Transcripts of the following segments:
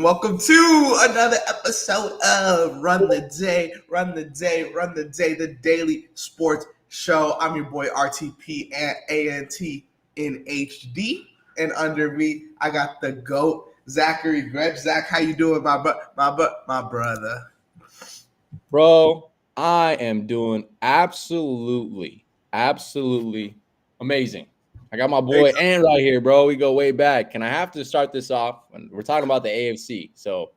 welcome to another episode of Run the Day, the daily sports show. I'm your boy RTP and ANT in HD, and under me I got the GOAT Zachary Gretsch. Zach, how you doing, my brother? Bro, I am doing absolutely amazing. I got my boy Ant right here, bro. We go way back. And I have to start this off. And we're talking about the AFC. So,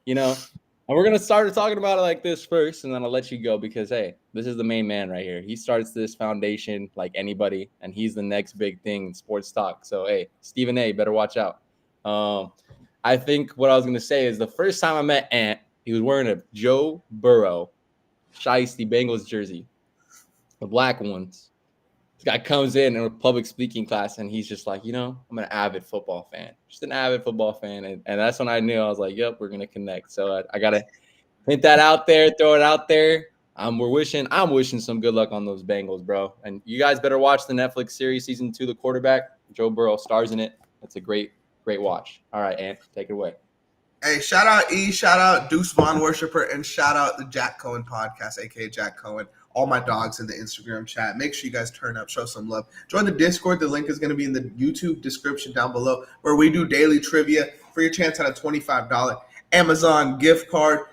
and we're going to start talking about it like this first, and then I'll let you go because, hey, this is the main man right here. He starts this foundation like anybody, and he's the next big thing in sports talk. So, hey, Stephen A., better watch out. I think what I was going to say is the first time I met Ant, he was wearing a Joe Burrow Shiesty Bengals jersey, the black ones. This guy comes in a public speaking class, and he's just like, I'm an avid football fan, just an avid football fan. And that's when I knew. I was like, yep, we're going to connect. So I got to hint that out there, throw it out there. I'm wishing some good luck on those Bengals, bro. And you guys better watch the Netflix series, season 2, The Quarterback. Joe Burrow stars in it. It's a great watch. All right, Ant, take it away. Hey, shout out E, shout out Deuce Vaughn Worshipper, and shout out the Jack Cohen podcast, aka Jack Cohen. All my dogs in the Instagram chat. Make sure you guys turn up, show some love. Join the Discord. The link is going to be in the YouTube description down below, where we do daily trivia for your chance at a $25 Amazon gift card.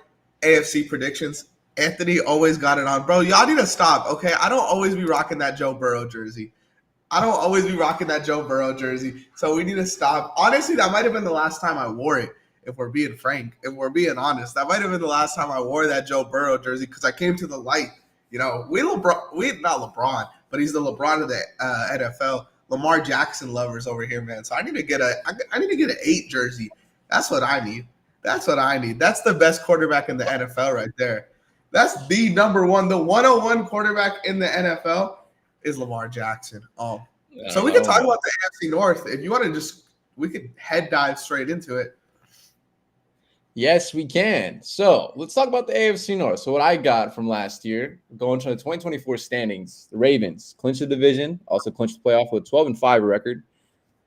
AFC predictions. Anthony always got it on. Bro, y'all need to stop, okay? I don't always be rocking that Joe Burrow jersey. So we need to stop. Honestly, that might have been the last time I wore it. If we're being frank, if we're being honest, that might have been the last time I wore that Joe Burrow jersey because I came to the light. We not LeBron, but he's the LeBron of the NFL. Lamar Jackson lovers over here, man. So I need to get an 8 jersey. That's what I need. That's the best quarterback in the NFL right there. That's the number one, the 101 quarterback in the NFL is Lamar Jackson. So we can talk about the AFC North if you want to. We could head dive straight into it. Yes, we can. So let's talk about the AFC North. So what I got from last year, going to the 2024 standings, the Ravens clinched the division, also clinched the playoff with a 12-5 record.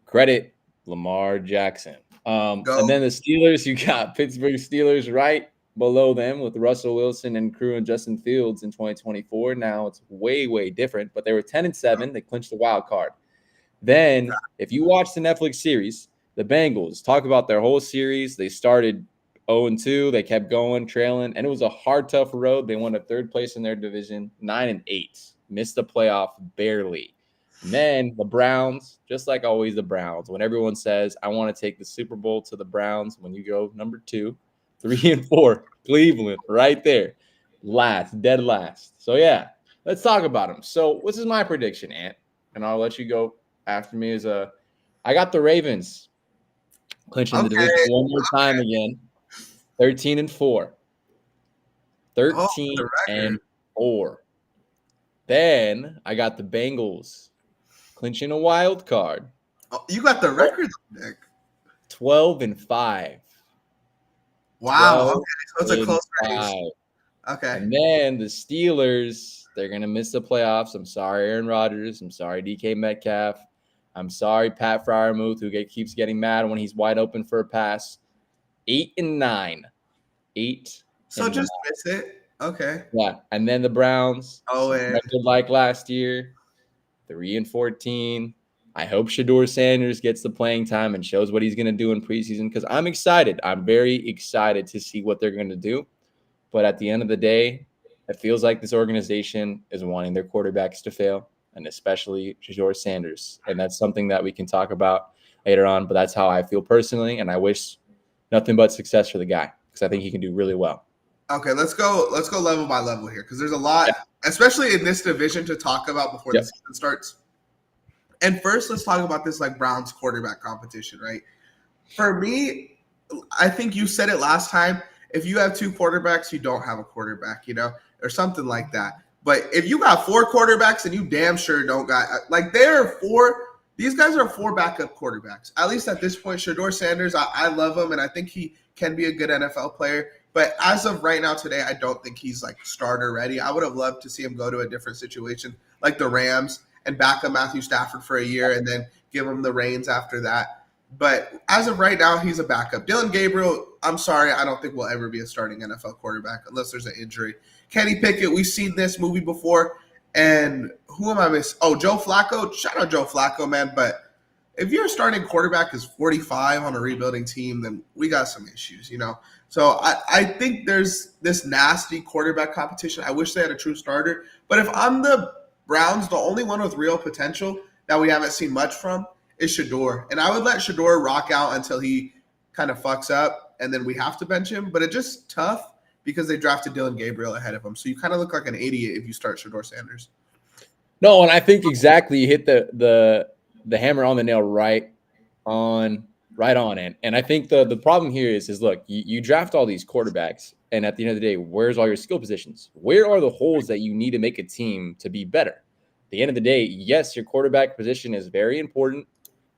Credit Lamar Jackson. And then the Steelers, you got Pittsburgh Steelers right below them with Russell Wilson and crew and Justin Fields in 2024. Now it's way different, but they were 10-7. They clinched the wild card. Then if you watch the Netflix series, the Bengals, talk about their whole series. They started 0-2, they kept going, trailing, and it was a hard, tough road. They won a 3rd place in their division, 9-8, missed the playoff barely. And then the Browns, just like always, the Browns. When everyone says, I want to take the Super Bowl to the Browns, when you go number 2, 3 and 4, Cleveland, right there, dead last. So yeah, let's talk about them. So this is my prediction, Ant, and I'll let you go after me. I got the Ravens clinching the division one more time again. 13-4. 13-4. Then I got the Bengals clinching a wild card. Oh, you got the record, Nick. 12-5. Wow. Okay, so it's a close race. Okay. And then the Steelers, they're going to miss the playoffs. I'm sorry, Aaron Rodgers. I'm sorry, DK Metcalf. I'm sorry, Pat Freiermuth, who keeps getting mad when he's wide open for a pass. 8-9. 8. So just miss it. Okay. Yeah. And then the Browns. Like last year. 3-14. I hope Shedeur Sanders gets the playing time and shows what he's going to do in preseason because I'm excited. I'm very excited to see what they're going to do. But at the end of the day, it feels like this organization is wanting their quarterbacks to fail, and especially Shedeur Sanders. And that's something that we can talk about later on. But that's how I feel personally, and I wish nothing but success for the guy because I think he can do really well. Okay, let's go level by level here because there's a lot, especially in this division, to talk about before the season starts. And first, let's talk about this Browns quarterback competition, right? For me, I think you said it last time. If you have 2 quarterbacks, you don't have a quarterback, or something like that. But if you got 4 quarterbacks and you damn sure don't got these guys are 4 backup quarterbacks. At least at this point, Shedeur Sanders, I love him, and I think he can be a good NFL player. But as of right now today, I don't think he's starter ready. I would have loved to see him go to a different situation like the Rams and back up Matthew Stafford for a year and then give him the reins after that. But as of right now, he's a backup. Dylan Gabriel, I'm sorry, I don't think will ever be a starting NFL quarterback unless there's an injury. Kenny Pickett, we've seen this movie before. And who am I missing? Oh, Joe Flacco. Shout out Joe Flacco, man. But if your starting quarterback is 45 on a rebuilding team, then we got some issues, So I think there's this nasty quarterback competition. I wish they had a true starter. But if I'm the Browns, the only one with real potential that we haven't seen much from is Shador. And I would let Shador rock out until he kind of fucks up, and then we have to bench him. But it's just tough because they drafted Dylan Gabriel ahead of him. So you kind of look like an idiot if you start Shador Sanders. No, and I think exactly you hit the hammer on the nail right on. And I think the problem here is look, you draft all these quarterbacks, and at the end of the day, where's all your skill positions? Where are the holes that you need to make a team to be better? At the end of the day, yes, your quarterback position is very important,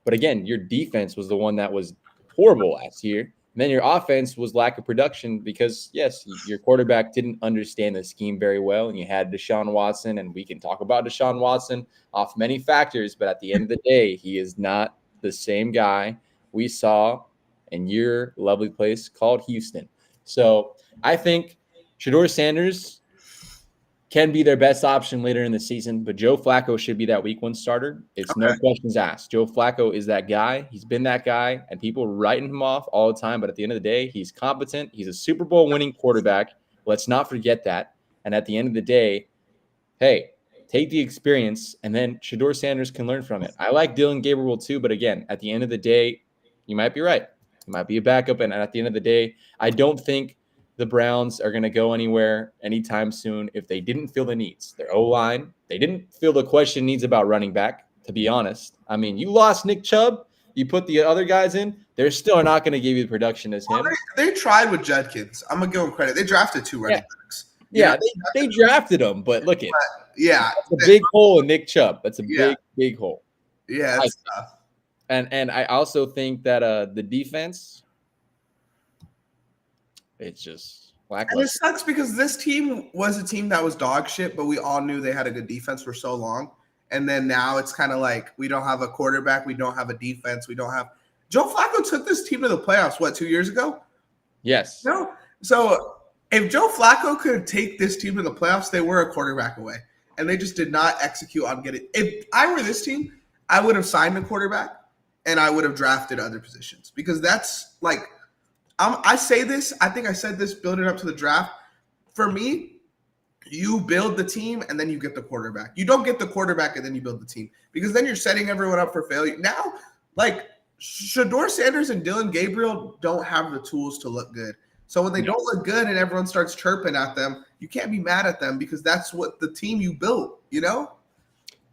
but again, your defense was the one that was horrible last year. And then your offense was lack of production because, yes, your quarterback didn't understand the scheme very well, and you had Deshaun Watson, and we can talk about Deshaun Watson off many factors, but at the end of the day, he is not the same guy we saw in your lovely place called Houston. So I think Shador Sanders can be their best option later in the season, but Joe Flacco should be that week one starter. It's no questions asked. Joe Flacco is that guy. He's been that guy, and people are writing him off all the time. But at the end of the day, he's competent. He's a Super Bowl winning quarterback. Let's not forget that. And at the end of the day, hey, take the experience, and then Shador Sanders can learn from it. I like Dylan Gabriel too, but again, at the end of the day, you might be right. You might be a backup, and at the end of the day, I don't think the Browns are going to go anywhere anytime soon if they didn't feel the needs. Their O-line, they didn't feel the question needs about running back, to be honest. I mean, you lost Nick Chubb. You put the other guys in. They're still not going to give you the production as him. They tried with Judkins. I'm going to give them credit. They drafted 2 running backs. Yeah, they drafted him, but look at that's a big hole in Nick Chubb. That's a big hole. Yeah, it's tough. And I also think that the defense, it's just lackluster. And it sucks because this team was a team that was dog shit, but we all knew they had a good defense for so long. And then now it's kind of like we don't have a quarterback, we don't have a defense, we don't have – Joe Flacco took this team to the playoffs, 2 years ago? Yes. No. So if Joe Flacco could take this team to the playoffs, they were a quarterback away. And they just did not execute on getting – if I were this team, I would have signed a quarterback and I would have drafted other positions because that's like – I say this, I think I said this building up to the draft. For me, you build the team and then you get the quarterback. You don't get the quarterback and then you build the team because then you're setting everyone up for failure. Now, like Shador Sanders and Dylan Gabriel don't have the tools to look good. So when they don't look good and everyone starts chirping at them, you can't be mad at them because that's what the team you built, No,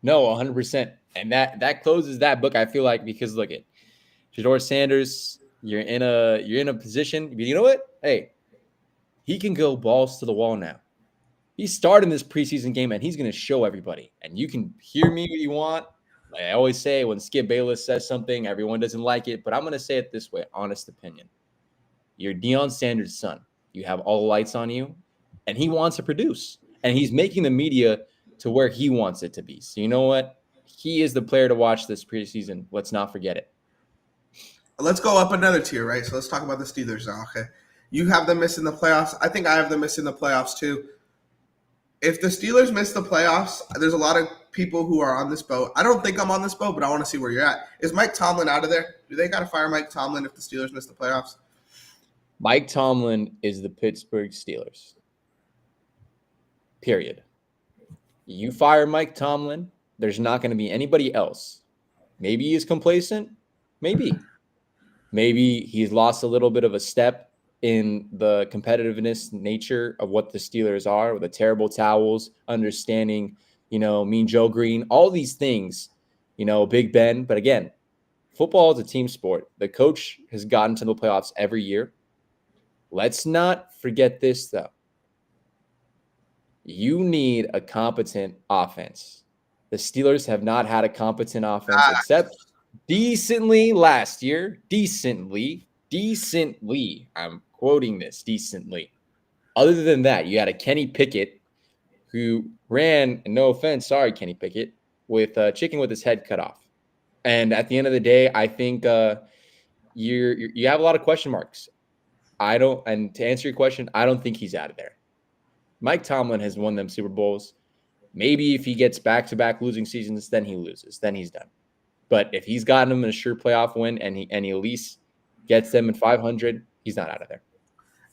100%. And that closes that book, I feel like, because look at Shador Sanders. You're in a position. You know what? Hey, he can go balls to the wall now. He's starting this preseason game, and he's going to show everybody. And you can hear me what you want. Like I always say, when Skip Bayless says something, everyone doesn't like it. But I'm going to say it this way, honest opinion. You're Deion Sanders' son. You have all the lights on you, and he wants to produce. And he's making the media to where he wants it to be. So you know what? He is the player to watch this preseason. Let's not forget it. Let's go up another tier, right? So let's talk about the Steelers now, okay? You have them missing the playoffs. I think I have them missing the playoffs too. If the Steelers miss the playoffs, there's a lot of people who are on this boat. I don't think I'm on this boat, but I want to see where you're at. Is Mike Tomlin out of there? Do they got to fire Mike Tomlin if the Steelers miss the playoffs? Mike Tomlin is the Pittsburgh Steelers. Period. You fire Mike Tomlin, there's not going to be anybody else. Maybe he's complacent. Maybe. Maybe he's lost a little bit of a step in the competitiveness nature of what the Steelers are, with the terrible towels, understanding, Mean Joe Green, all these things, Big Ben. But again, football is a team sport. The coach has gotten to the playoffs every year. Let's not forget this, though. You need a competent offense. The Steelers have not had a competent offense except decently last year. Decently. I'm quoting this, decently. Other than that, you had a Kenny Pickett who ran, and no offense, sorry, Kenny Pickett, with chicken with his head cut off. And at the end of the day, I think you have a lot of question marks. And to answer your question, I don't think he's out of there. Mike Tomlin has won them Super Bowls. Maybe if he gets back-to-back losing seasons, then he loses. Then he's done. But if he's gotten them in a sure playoff win and he at least gets them in 500, he's not out of there.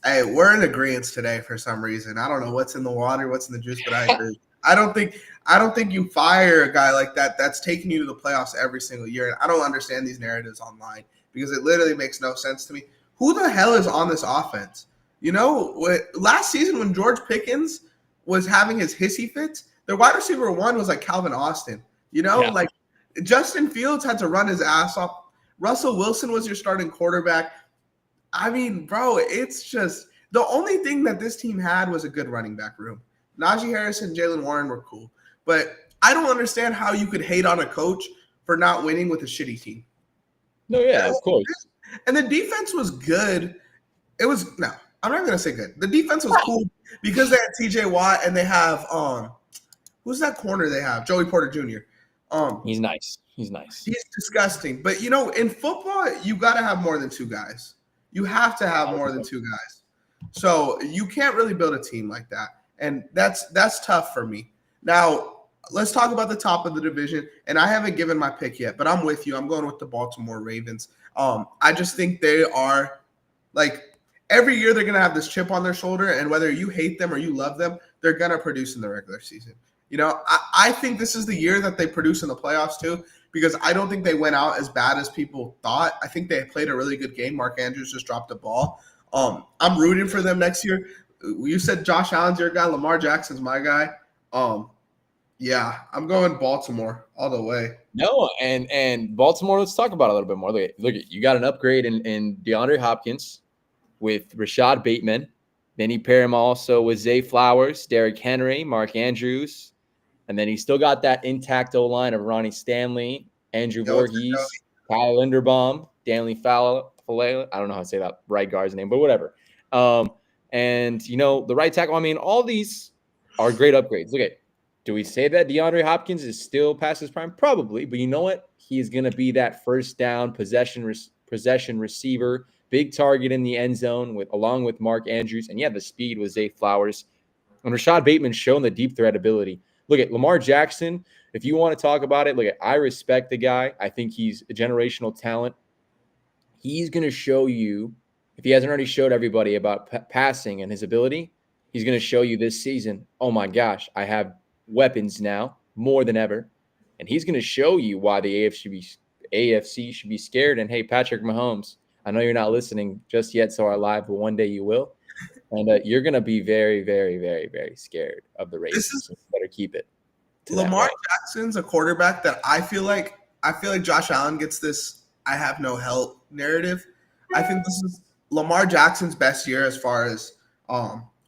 Hey, we're in agreement today for some reason. I don't know what's in the water, what's in the juice, but I agree. I don't think you fire a guy like that that's taking you to the playoffs every single year. And I don't understand these narratives online because it literally makes no sense to me. Who the hell is on this offense? Last season when George Pickens was having his hissy fits, their wide receiver one was like Calvin Austin. Like Justin Fields had to run his ass off. Russell Wilson was your starting quarterback. I mean, bro, it's just the only thing that this team had was a good running back room. Najee Harris and Jalen Warren were cool. But I don't understand how you could hate on a coach for not winning with a shitty team. No, yeah, of course. And the defense was good. I'm not going to say good. The defense was cool because they had TJ Watt and they have who's that corner they have? Joey Porter Jr. He's nice. He's disgusting. But in football, you got to have more than two guys. You have to have more than two guys. So you can't really build a team like that. And that's tough for me. Now, let's talk about the top of the division. And I haven't given my pick yet, but I'm with you. I'm going with the Baltimore Ravens. I just think they are like every year they're going to have this chip on their shoulder. And whether you hate them or you love them, they're going to produce in the regular season. I think this is the year that they produce in the playoffs too, because I don't think they went out as bad as people thought. I think they played a really good game. Mark Andrews just dropped the ball. I'm rooting for them next year. You said Josh Allen's your guy. Lamar Jackson's my guy. Yeah, I'm going Baltimore all the way. No, and Baltimore, let's talk about it a little bit more. Look at you got an upgrade in DeAndre Hopkins with Rashad Bateman. Then you pair him also with Zay Flowers, Derrick Henry, Mark Andrews. And then he still got that intact O-line of Ronnie Stanley, Andrew Voorhees, Kyle Linderbaum, Stanley Fowler. I don't know how to say that right guard's name, but whatever. And, the right tackle, I mean, all these are great upgrades. Do we say that DeAndre Hopkins is still past his prime? Probably. But you know what? He's going to be that first down possession receiver, big target in the end zone along with Mark Andrews. And, the speed with Zay Flowers. And Rashad Bateman's shown the deep threat ability. Look at Lamar Jackson. If you want to talk about it, I respect the guy. I think he's a generational talent. He's going to show you, if he hasn't already showed everybody about passing and his ability, he's going to show you this season, oh my gosh, I have weapons now more than ever. And he's going to show you why the AFC should be scared. And hey, Patrick Mahomes, I know you're not listening just yet, so are live, but one day you will. And you're going to be very, very, very, very scared of the Ravens. So you better keep it. Lamar Jackson's a quarterback that I feel like Josh Allen gets this I have no help narrative. I think this is Lamar Jackson's best year as far as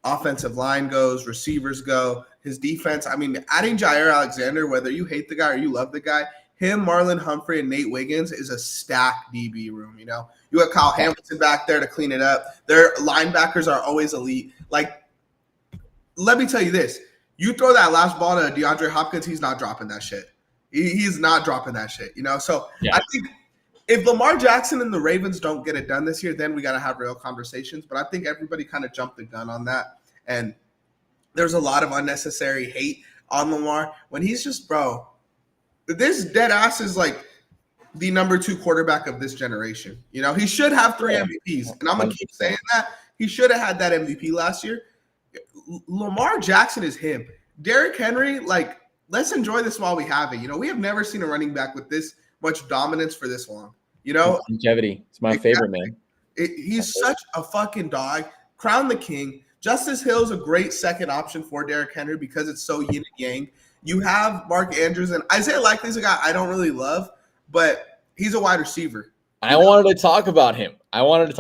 offensive line goes, receivers go, his defense. I mean, adding Jair Alexander, whether you hate the guy or you love the guy, him, Marlon Humphrey, and Nate Wiggins is a stacked DB room. You got Kyle Hamilton back there to clean it up. Their linebackers are always elite. Let me tell you this. You throw that last ball to DeAndre Hopkins, he's not dropping that shit. He's not dropping that shit, So I think if Lamar Jackson and the Ravens don't get it done this year, then we got to have real conversations. But I think everybody kind of jumped the gun on that. And there's a lot of unnecessary hate on Lamar when he's just, bro, this dead ass is like the number 2 quarterback of this generation. He should have 3 MVPs. And I'm going to keep saying that. He should have had that MVP last year. Lamar Jackson is him. Derrick Henry, let's enjoy this while we have it. We have never seen a running back with this much dominance for this long. Longevity. It's my favorite, man. He's such a fucking dog. Crown the king. Justice Hill's a great second option for Derrick Henry because it's so yin and yang. You have Mark Andrews and Isaiah Likely's a guy I don't really love, but he's a wide receiver. I wanted to talk about him. Let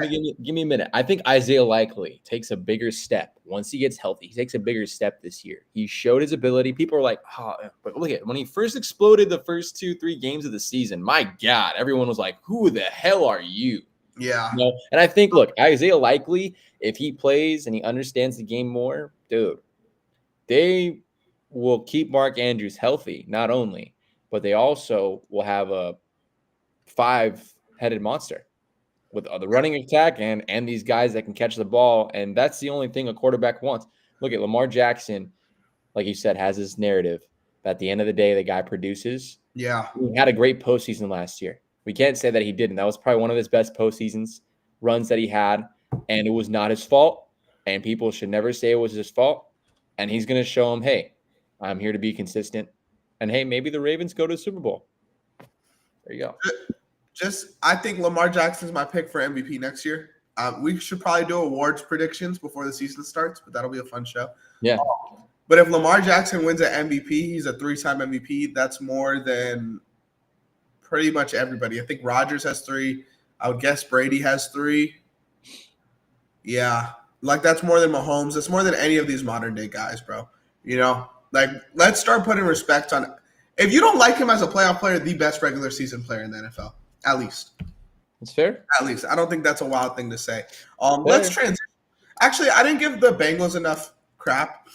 me give me a minute. I think Isaiah Likely takes a bigger step once he gets healthy. He takes a bigger step this year. He showed his ability. People are like, but look at when he first exploded the first 2-3 games of the season. My God, everyone was like, who the hell are you? Yeah. And I think, look, Isaiah Likely, if he plays and he understands the game more, dude, they will keep Mark Andrews healthy, not only, but they also will have a 5 two-headed monster with the running attack and these guys that can catch the ball. And that's the only thing a quarterback wants. Look at Lamar Jackson, like you said, has this narrative that at the end of the day, the guy produces. Yeah. He had a great postseason last year. We can't say that he didn't. That was probably one of his best postseasons runs that he had, and it was not his fault. And people should never say it was his fault. And he's going to show him, hey, I'm here to be consistent. And hey, maybe the Ravens go to the Super Bowl. There you go. I think Lamar Jackson's my pick for MVP next year. We should probably do awards predictions before the season starts, but that'll be a fun show. Yeah. But if Lamar Jackson wins an MVP, he's a 3-time MVP. That's more than pretty much everybody. I think Rodgers has 3. I would guess Brady has 3. Yeah. Like, that's more than Mahomes. That's more than any of these modern day guys, bro. You know, like, let's start putting respect on. If you don't like him as a playoff player, the best regular season player in the NFL, at least. That's fair. At least. I don't think that's a wild thing to say. Let's transition. Actually, I didn't give the Bengals enough crap.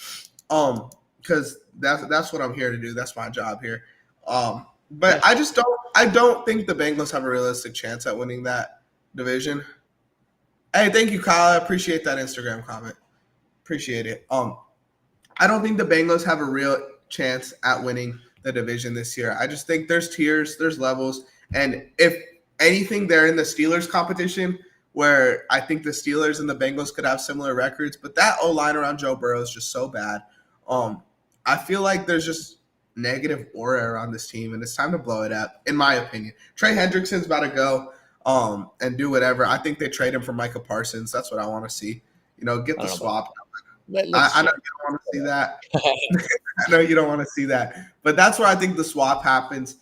Because that's what I'm here to do. That's my job here. But I don't think the Bengals have a realistic chance at winning that division. Hey, thank you, Kyle. I appreciate that Instagram comment. Appreciate it. I don't think the Bengals have a real chance at winning the division this year. I just think there's tiers, there's levels, and if anything, they're in the Steelers competition, where I think the Steelers and the Bengals could have similar records, but that O-line around Joe Burrow is just so bad. I feel like there's just negative aura around this team, and it's time to blow it up, in my opinion. Trey Hendrickson's about to go and do whatever. I think they trade him for Micah Parsons. That's what I want to see. You know, get the swap. I know you don't want to see that. I know you don't want to see that. But that's where I think the swap happens.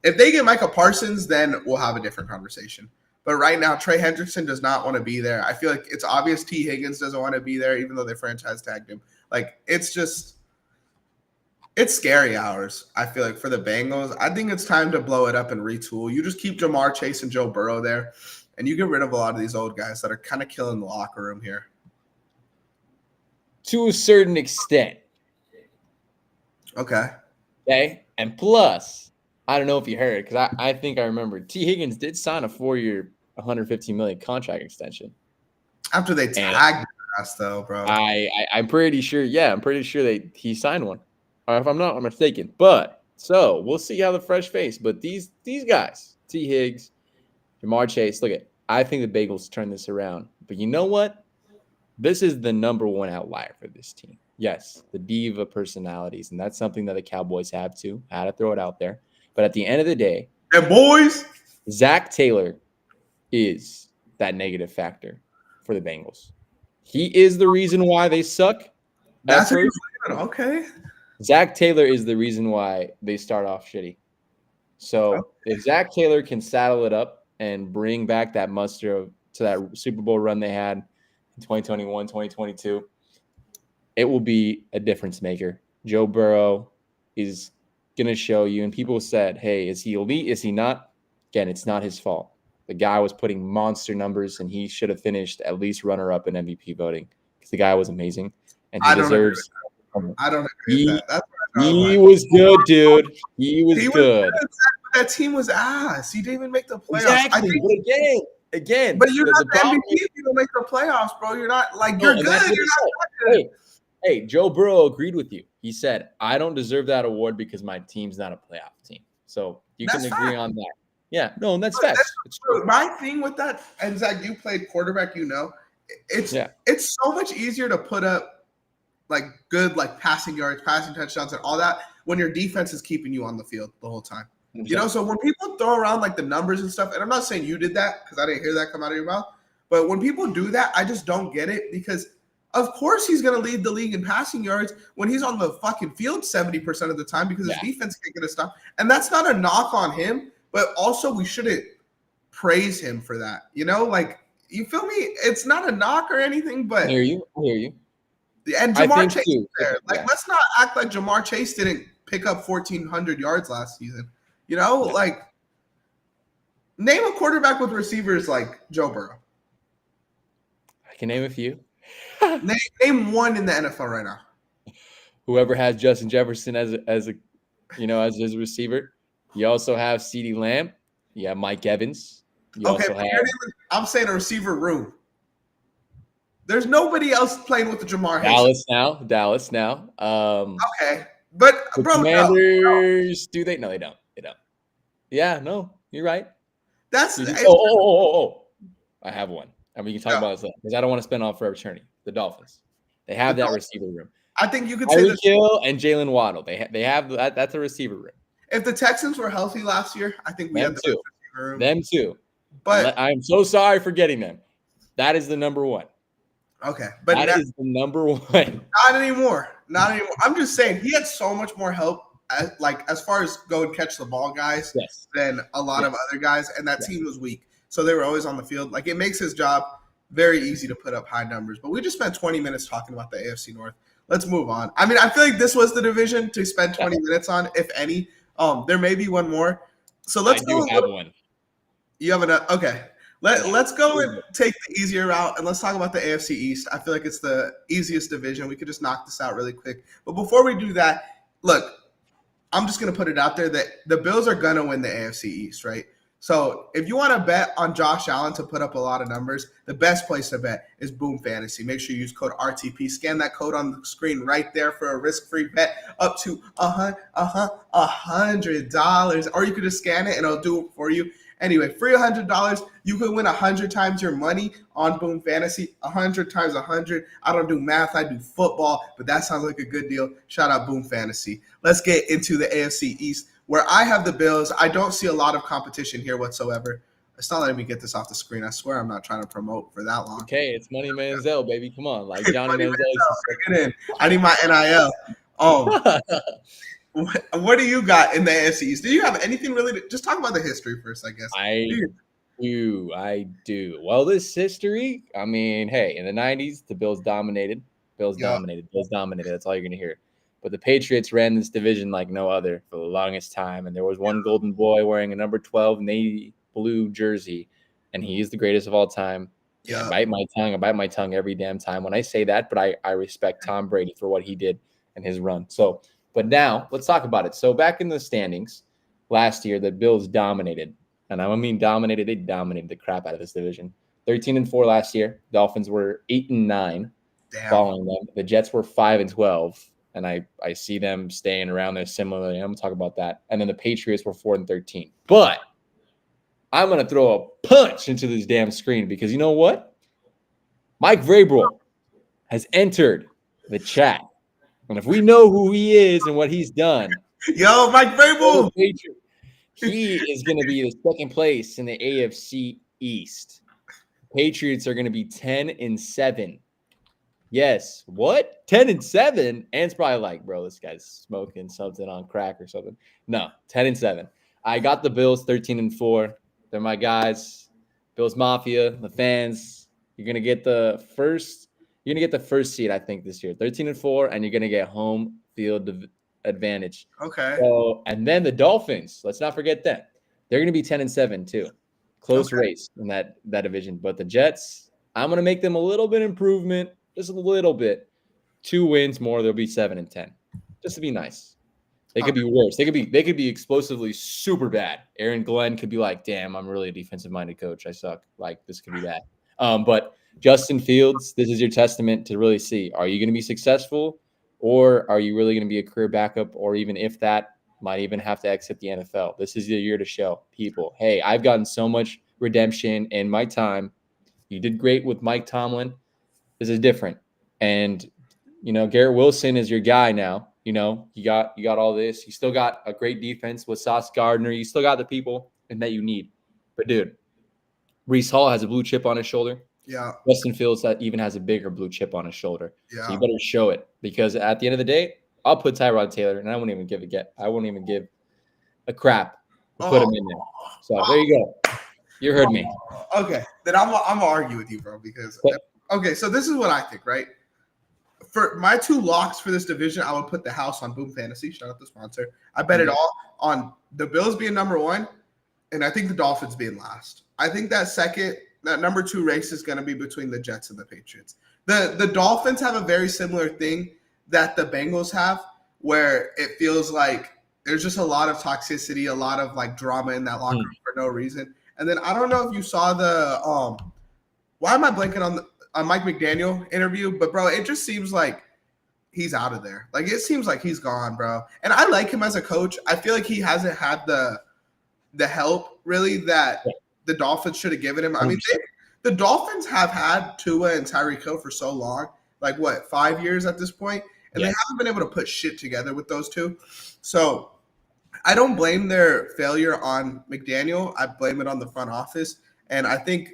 If they get Micah Parsons, then we'll have a different conversation. But right now, Trey Hendrickson does not want to be there. I feel like it's obvious T. Higgins doesn't want to be there, even though they franchise tagged him. Like, it's scary hours, I feel like, for the Bengals. I think it's time to blow it up and retool. You just keep Jamar Chase and Joe Burrow there, and you get rid of a lot of these old guys that are kind of killing the locker room here. To a certain extent. Okay. And plus, I don't know if you heard, because I think I remember T. Higgins did sign a 4-year, $115 million contract extension. After they tagged us, though, bro. I'm pretty sure. Yeah, I'm pretty sure he signed one. Or if I'm not mistaken. But so we'll see how the fresh face. But these guys, T. Higgs, Jamar Chase, I think the Bengals turn this around. But you know what? This is the number one outlier for this team. Yes, the diva personalities, and that's something that the Cowboys have too. I had to throw it out there. But at the end of the day, boys, Zach Taylor is that negative factor for the Bengals. He is the reason why they suck. That's okay. Zach Taylor is the reason why they start off shitty. So if Zach Taylor can saddle it up and bring back that muster to that Super Bowl run they had in 2021, 2022, it will be a difference maker. Joe Burrow is going to show you, and people said, hey, is he elite? Is he not? Again, it's not his fault. The guy was putting monster numbers, and he should have finished at least runner-up in MVP voting because the guy was amazing, and he deserves. I don't agree with that. He was good, dude. He was good. That team was ass. He didn't even make the playoffs. Exactly. But again. But you're not the MVP if you don't make the playoffs, bro. You're not you're good. You're not good. Hey, Joe Burrow agreed with you. He said, I don't deserve that award because my team's not a playoff team. So you can agree on that. Yeah, no, and that's facts. It's true. My thing with that, and Zach, you played quarterback, it's so much easier to put up good passing yards, passing touchdowns, and all that when your defense is keeping you on the field the whole time. Exactly. You know, so when people throw around the numbers and stuff, and I'm not saying you did that because I didn't hear that come out of your mouth, but when people do that, I just don't get it because of course he's going to lead the league in passing yards when he's on the fucking field 70% of the time because his defense can't get a stop. And that's not a knock on him, but also we shouldn't praise him for that. You know, you feel me? It's not a knock or anything, but I hear you. And Jamar Chase is there. Let's not act like Jamar Chase didn't pick up 1,400 yards last season. You know, name a quarterback with receivers like Joe Burrow. I can name a few. Name one in the NFL right now. Whoever has Justin Jefferson as his receiver. You also have CeeDee Lamb. You have Mike Evans. You Okay, also but have I'm saying a receiver room. There's nobody else playing with the Jamar Dallas now. Dallas now. Okay, but The bro, no. Commanders, do they? No, they don't. They don't. Yeah, no, you're right. That's I have one. And we can talk yeah. about this because I don't want to spend all forever eternity. The Dolphins. They have that receiver room. I think you could say Tyreek this. Hill and Jalen Waddle. They have that. That's a receiver room. If the Texans were healthy last year, I think we Them had the too. best receiver room. Them too. But I'm so sorry for getting them. That is the number one. okay, but That is the number one. Not anymore. Not anymore. I'm just saying he had so much more help, as far as go and catch the ball guys, than a lot of other guys, and that team was weak, so they were always on the field. Like it makes his job very easy to put up high numbers. But we just spent 20 minutes talking about the AFC North. Let's move on. I mean, I feel like this was the division to spend 20 minutes on, if any. There may be one more. So let's go. Have one. You have enough. Okay. Let's go and take the easier route, and let's talk about the AFC East. I feel like it's the easiest division. We could just knock this out really quick. But before we do that, look, I'm just going to put it out there that the Bills are going to win the AFC East, right? So if you want to bet on Josh Allen to put up a lot of numbers, the best place to bet is Boom Fantasy. Make sure you use code RTP. Scan that code on the screen right there for a risk-free bet up to $100. Or you could just scan it, and it'll do it for you. Anyway, free $100. You could win 100 times your money on Boom Fantasy. 100 times 100. I don't do math. I do football, but that sounds like a good deal. Shout out Boom Fantasy. Let's get into the AFC East, where I have the Bills. I don't see a lot of competition here whatsoever. It's not letting me get this off the screen. I swear I'm not trying to promote for that long. Okay, it's Money Manziel, baby. Come on. Like Johnny Manziel. Bring it in. I need my NIL. What do you got in the AFC East? Do you have anything really just talk about the history first, I guess? I do. Well, this history, I mean, hey, in the 90s, the Bills dominated. Dominated. That's all you're going to hear. But the Patriots ran this division like no other for the longest time. And there was one golden boy wearing a number 12 navy blue jersey, and he is the greatest of all time. Yeah. I bite my tongue every damn time when I say that, but I respect Tom Brady for what he did and his run. So, but now let's talk about it. So back in the standings last year, the Bills dominated. And I mean dominated. They dominated the crap out of this division. 13-4 last year. Dolphins were 8-9 following them. The Jets were 5-12. And I see them staying around there similarly. I'm going to talk about that. And then the Patriots were 4-13. But I'm going to throw a punch into this damn screen because you know what? Mike Vrabel has entered the chat. And if we know who he is and what he's done. Yo, Mike Vrabel! He is going to be the second place in the AFC East. Patriots are going to be 10-7. Yes. What? 10-7? And it's probably like, bro, this guy's smoking something on crack or something. No, 10-7. I got the Bills 13-4. They're my guys. Bills Mafia, the fans. You're going to get the first seed, I think, this year. 13-4, and you're going to get home field advantage. Okay. So, and then the Dolphins, let's not forget them. They're going to be 10-7 too. Close race in that division. But the Jets, I'm going to make them a little bit improvement, just a little bit. 2 wins more, they'll be 7-10. Just to be nice. They could be worse. They could be explosively super bad. Aaron Glenn could be like, damn, I'm really a defensive-minded coach. I suck. Like, this could be bad. But Justin Fields, this is your testament to really see, are you going to be successful? Or are you really going to be a career backup? Or even if that, might even have to exit the NFL. This is your year to show people, hey, I've gotten so much redemption in my time. You did great with Mike Tomlin. This is different. And, Garrett Wilson is your guy now. You got all this. You still got a great defense with Sauce Gardner. You still got the people that you need. But, dude, Breece Hall has a blue chip on his shoulder. Yeah. Justin Fields even has a bigger blue chip on his shoulder. Yeah. So you better show it because at the end of the day, I'll put Tyrod Taylor, and I won't even give a crap to put him in there. So there you go. You heard me. Okay, then I'm gonna argue with you, bro. Because so this is what I think, right? For my 2 locks for this division, I would put the house on Boom Fantasy. Shout out the sponsor. I bet it all on the Bills being number 1, and I think the Dolphins being last. I think that number 2 race is going to be between the Jets and the Patriots. The Dolphins have a very similar thing that the Bengals have, where it feels like there's just a lot of toxicity, a lot of like drama in that locker room for no reason. And then I don't know if you saw the why am I blanking on the Mike McDaniel interview? But bro, it just seems like he's out of there. Like it seems like he's gone, bro. And I like him as a coach. I feel like he hasn't had the help really that the Dolphins should have given him. I mean, the Dolphins have had Tua and Tyreek Hill for so long, like what, 5 years at this point, and they haven't been able to put shit together with those two. So I don't blame their failure on McDaniel. I blame it on the front office, and I think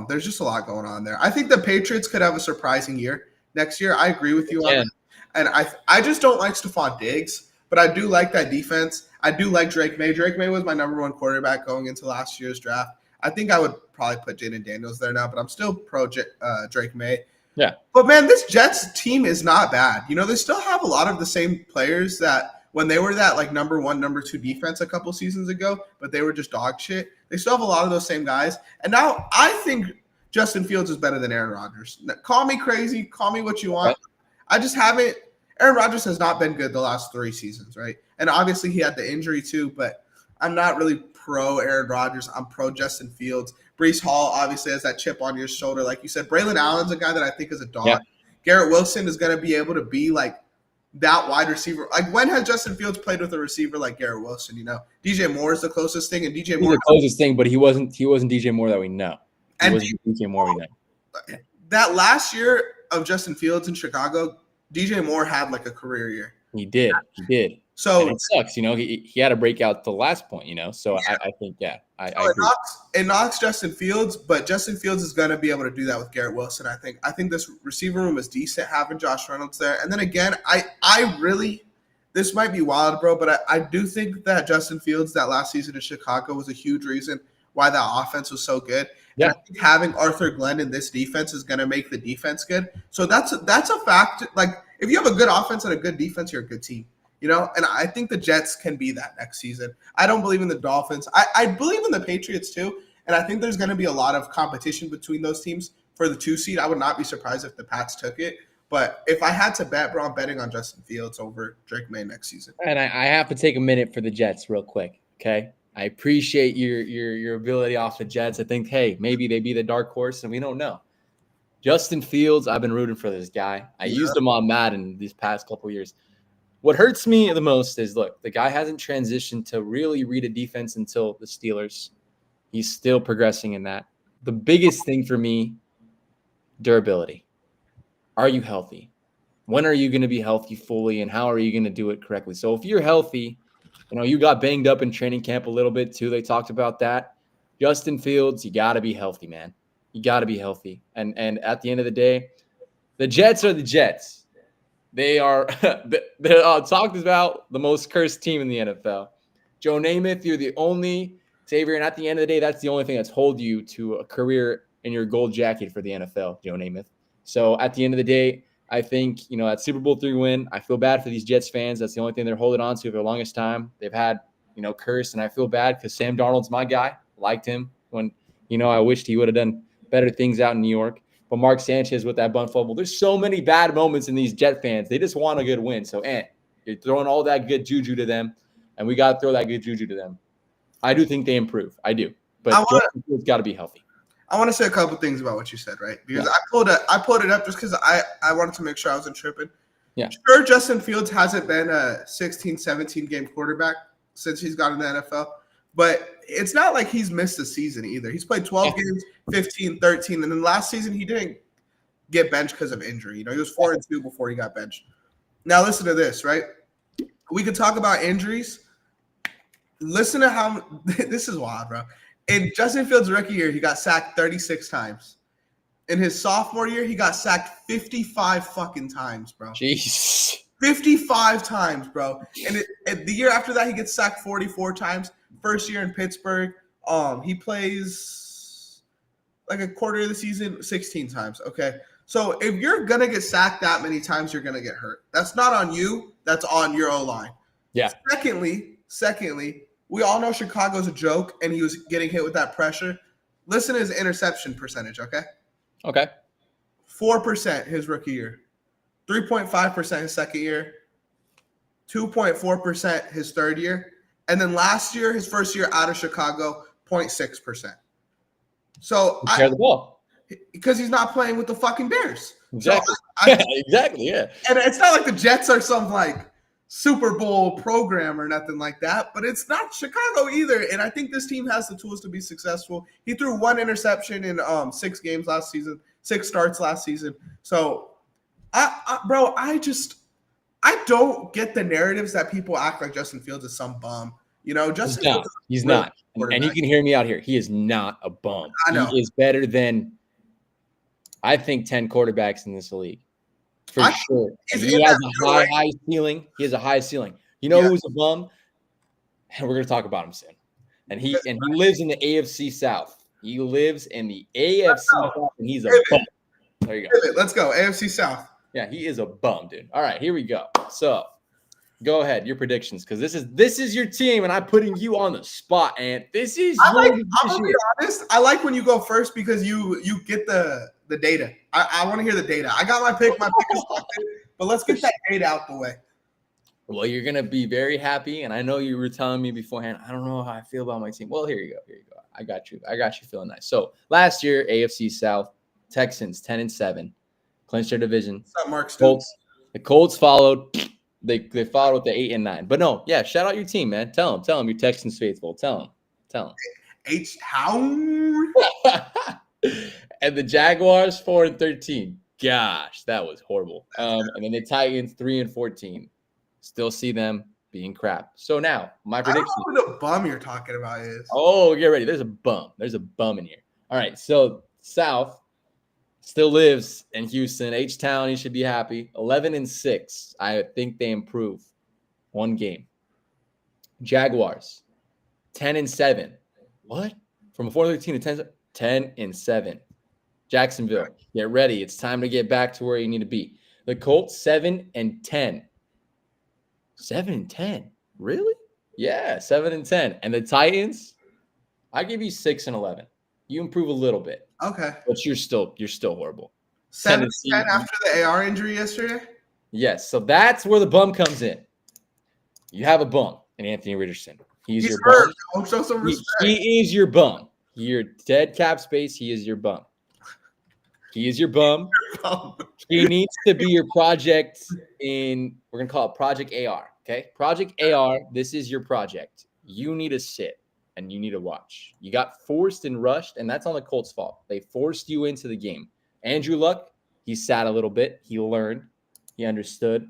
there's just a lot going on there. I think the Patriots could have a surprising year next year. I agree with you on that. And I just don't like Stephon Diggs, but I do like that defense. I do like Drake May. Drake May was my number one quarterback going into last year's draft. I think I would probably put Jaden Daniels there now, but I'm still pro Drake May. Yeah. But, man, this Jets team is not bad. You know, they still have a lot of the same players that when they were that, like, number one, number two defense a couple seasons ago, but they were just dog shit. They still have a lot of those same guys. And now I think Justin Fields is better than Aaron Rodgers. Call me crazy. Call me what you want. I just haven't – Aaron Rodgers has not been good the last 3 seasons, right? And obviously he had the injury too, but I'm not really pro Aaron Rodgers. I'm pro Justin Fields. Breece Hall obviously has that chip on your shoulder. Like you said, Braylon Allen's a guy that I think is a dog. Yeah. Garrett Wilson is going to be able to be like that wide receiver. Like when has Justin Fields played with a receiver like Garrett Wilson? You know, DJ Moore is the closest thing, and DJ Moore the closest thing, but he wasn't DJ Moore that we know. He wasn't DJ Moore we know. That last year of Justin Fields in Chicago, DJ Moore had like a career year. He did. So and it sucks, you know. He had to break out the last point, you know. So yeah. I think, I agree. It knocks Justin Fields, but Justin Fields is going to be able to do that with Garrett Wilson. I think this receiver room is decent having Josh Reynolds there. And then again, I really, this might be wild, bro, but I do think that Justin Fields that last season in Chicago was a huge reason why that offense was so good. Yeah. And I think having Arthur Glenn in this defense is going to make the defense good. So that's a fact. Like if you have a good offense and a good defense, you're a good team. You know, and I think the Jets can be that next season. I don't believe in the Dolphins. I believe in the Patriots too, and I think there's going to be a lot of competition between those teams for the 2 seed. I would not be surprised if the Pats took it. But if I had to bet, bro, I'm betting on Justin Fields over Drake May next season. And I have to take a minute for the Jets real quick, okay? I appreciate your ability off the Jets. I think, hey, maybe they be the dark horse, and we don't know. Justin Fields, I've been rooting for this guy. I used him on Madden these past couple of years. What hurts me the most is, look, the guy hasn't transitioned to really read a defense until the Steelers. He's still progressing in that. The biggest thing for me, durability. Are you healthy? When are you going to be healthy fully, and how are you going to do it correctly? So if you're healthy, you know, you got banged up in training camp a little bit too. They talked about that. Justin Fields, you got to be healthy, man. You got to be healthy. And at the end of the day, the Jets are the Jets. They are they're talked about the most cursed team in the NFL. Joe Namath, you're the only savior, and at the end of the day, that's the only thing that's hold you to a career in your gold jacket for the NFL, Joe Namath. So at the end of the day, I think, you know, that Super Bowl 3 win, I feel bad for these Jets fans. That's the only thing they're holding on to for the longest time. They've had, you know, cursed, and I feel bad because Sam Darnold's my guy. Liked him when, you know, I wished he would have done better things out in New York. But Mark Sanchez with that bunt fumble. There's so many bad moments in these Jet fans. They just want a good win. So, you're throwing all that good juju to them, and we got to throw that good juju to them. I do think they improve. I do. But it's got to be healthy. I want to say a couple things about what you said, right? Because I pulled it up just because I wanted to make sure I wasn't tripping. Yeah. Sure, Justin Fields hasn't been a 16, 17-game quarterback since he's got in the NFL. But it's not like he's missed a season either. He's played 12 games, 15, 13, and then last season he didn't get benched because of injury. You know, he was 4-2 before he got benched. Now listen to this, right? We could talk about injuries. Listen to how – this is wild, bro. In Justin Fields' rookie year, he got sacked 36 times. In his sophomore year, he got sacked 55 fucking times, bro. Jeez. 55 times, bro. And the year after that, he gets sacked 44 times. First year in Pittsburgh, he plays like a quarter of the season 16 times. Okay. So if you're going to get sacked that many times, you're going to get hurt. That's not on you. That's on your O-line. Yeah. Secondly, we all know Chicago's a joke, and he was getting hit with that pressure. Listen to his interception percentage, okay? Okay. 4% his rookie year. 3.5% his second year. 2.4% his third year. And then last year, his first year out of Chicago, 0.6%. So Share the ball. Because he's not playing with the fucking Bears. Exactly. So exactly. Yeah. And it's not like the Jets are some like Super Bowl program or nothing like that, but it's not Chicago either. And I think this team has the tools to be successful. He threw 1 interception in 6 games last season, 6 starts last season. So, I don't get the narratives that people act like Justin Fields is some bum. You know, Justin Fields he's not. And you can hear me out here. He is not a bum. I know. He is better than, I think, 10 quarterbacks in this league. For sure. He has a high ceiling. He has a high ceiling. You know who's a bum? And we're going to talk about him soon. And he lives in the AFC South. He lives in the AFC South, and he's a bum. There you go. Let's go. AFC South. Yeah, he is a bum, dude. All right, here we go. So, go ahead, your predictions, because this is your team, and I'm putting you on the spot. And this is I'm gonna be honest. I like when you go first because you get the data. I want to hear the data. I got my pick. My pick is locked in, but let's get that data out the way. Well, you're gonna be very happy, and I know you were telling me beforehand. I don't know how I feel about my team. Well, here you go. I got you feeling nice. So last year, AFC South, Texans 10-7, clinched their division. What's up, Mark? The Colts followed. They followed with the 8-9. But no, yeah, shout out your team, man. Tell them you're Texans faithful. Tell them. H-Town. And the Jaguars 4-13. Gosh, that was horrible. And then the Titans 3-14. Still see them being crap. So now my prediction. I don't know who the bum you're talking about is. Oh, get ready. There's a bum in here. All right, so South still lives in Houston. H-Town, you should be happy. 11-6. I think they improve 1 game. Jaguars 10-7. What? From a 4-13 to 10-7. Jacksonville, get ready. It's time to get back to where you need to be. The Colts 7-10. 7-10. Really? Yeah, 7-10. And the Titans, I give you 6-11. You improve a little bit. Okay. But you're still horrible. 7-10 after the AR injury yesterday? Yes. So that's where the bum comes in. You have a bum in Anthony Richardson. He's your hurt. bum. Show some respect. He is your bum. You're dead cap space. He is your bum. He is your bum. He needs to be your project we're going to call it Project AR. Okay. Project AR. This is your project. You need to sit and you need to watch. You got forced and rushed, and that's on the Colts' fault. They forced you into the game. Andrew Luck, he sat a little bit. He learned. He understood.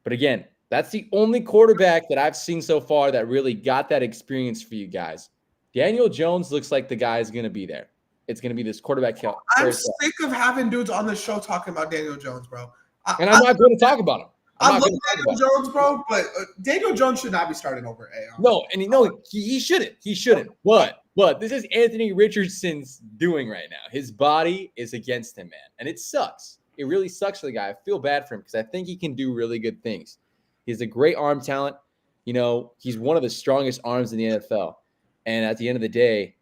But again, that's the only quarterback that I've seen so far that really got that experience for you guys. Daniel Jones looks like the guy is going to be there. It's going to be this quarterback. I'm sick of having dudes on the show talking about Daniel Jones, bro. I'm not going to talk about him. I love Daniel Jones, bro, but Daniel Jones should not be starting over AR. No, and he shouldn't. He shouldn't. But this is Anthony Richardson's doing right now. His body is against him, man. And it sucks. It really sucks for the guy. I feel bad for him because I think he can do really good things. He has a great arm talent. You know, he's one of the strongest arms in the NFL. And at the end of the day,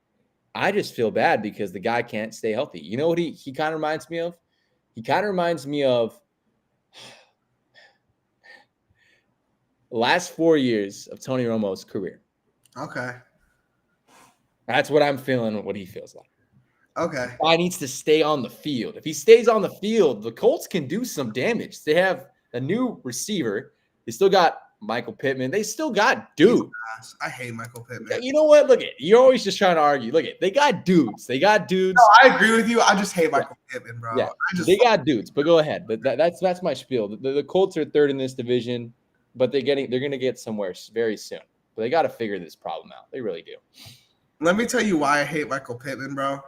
I just feel bad because the guy can't stay healthy. You know what he kind of reminds me of? He kind of reminds me of last 4 years of Tony Romo's career. Okay. That's what I'm feeling, what he feels like. Okay. The guy needs to stay on the field. If he stays on the field, the Colts can do some damage. They have a new receiver. They still got Michael Pittman. They still got dudes. I hate Michael Pittman. You know what? Look, you're always just trying to argue. Look, they got dudes. They got dudes. No, I agree with you. I just hate Michael Pittman, bro. Yeah, they got dudes. But go ahead. But that's my spiel. The Colts are third in this division, but they're going to get somewhere very soon. But they got to figure this problem out. They really do. Let me tell you why I hate Michael Pittman, bro.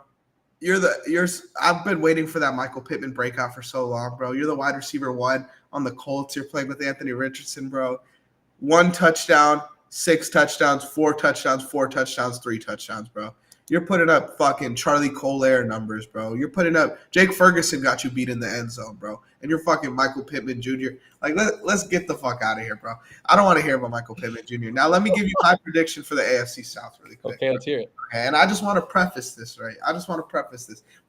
I've been waiting for that Michael Pittman breakout for so long, bro. You're the wide receiver 1 on the Colts. You're playing with Anthony Richardson, bro. 1 touchdown, 6 touchdowns, 4 touchdowns, 4 touchdowns, 3 touchdowns, bro. You're putting up fucking Charlie Collier numbers, bro. You're putting up Jake Ferguson got you beat in the end zone, bro. And you're fucking Michael Pittman Jr. Like, let's get the fuck out of here, bro. I don't want to hear about Michael Pittman Jr. Now, let me give you my prediction for the AFC South really quick. Okay, let's hear it. Okay, and I just want to preface this, right?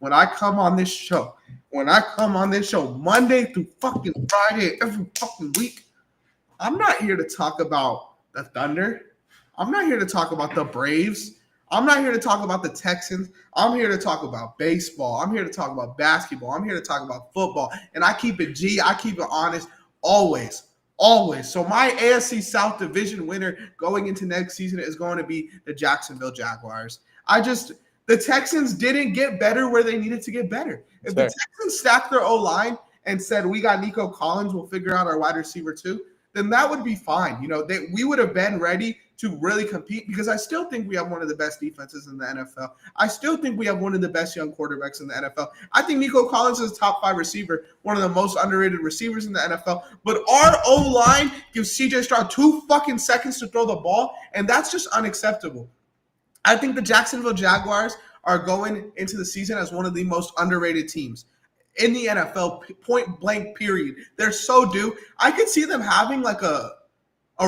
When I come on this show, Monday through fucking Friday, every fucking week, I'm not here to talk about the Thunder. I'm not here to talk about the Braves. I'm not here to talk about the Texans. I'm here to talk about baseball. I'm here to talk about basketball. I'm here to talk about football. And I keep it G. I keep it honest always. Always. So my AFC South division winner going into next season is going to be the Jacksonville Jaguars. The Texans didn't get better where they needed to get better. If the Texans stacked their O-line and said, we got Nico Collins, we'll figure out our wide receiver too, then that would be fine. We would have been ready to really compete because I still think we have one of the best defenses in the NFL. I still think we have one of the best young quarterbacks in the NFL. I think Nico Collins is a top 5 receiver, one of the most underrated receivers in the NFL. But our O-line gives CJ Stroud 2 fucking seconds to throw the ball, and that's just unacceptable. I think the Jacksonville Jaguars are going into the season as one of the most underrated teams in the NFL, point blank, period. They're so due. I could see them having like a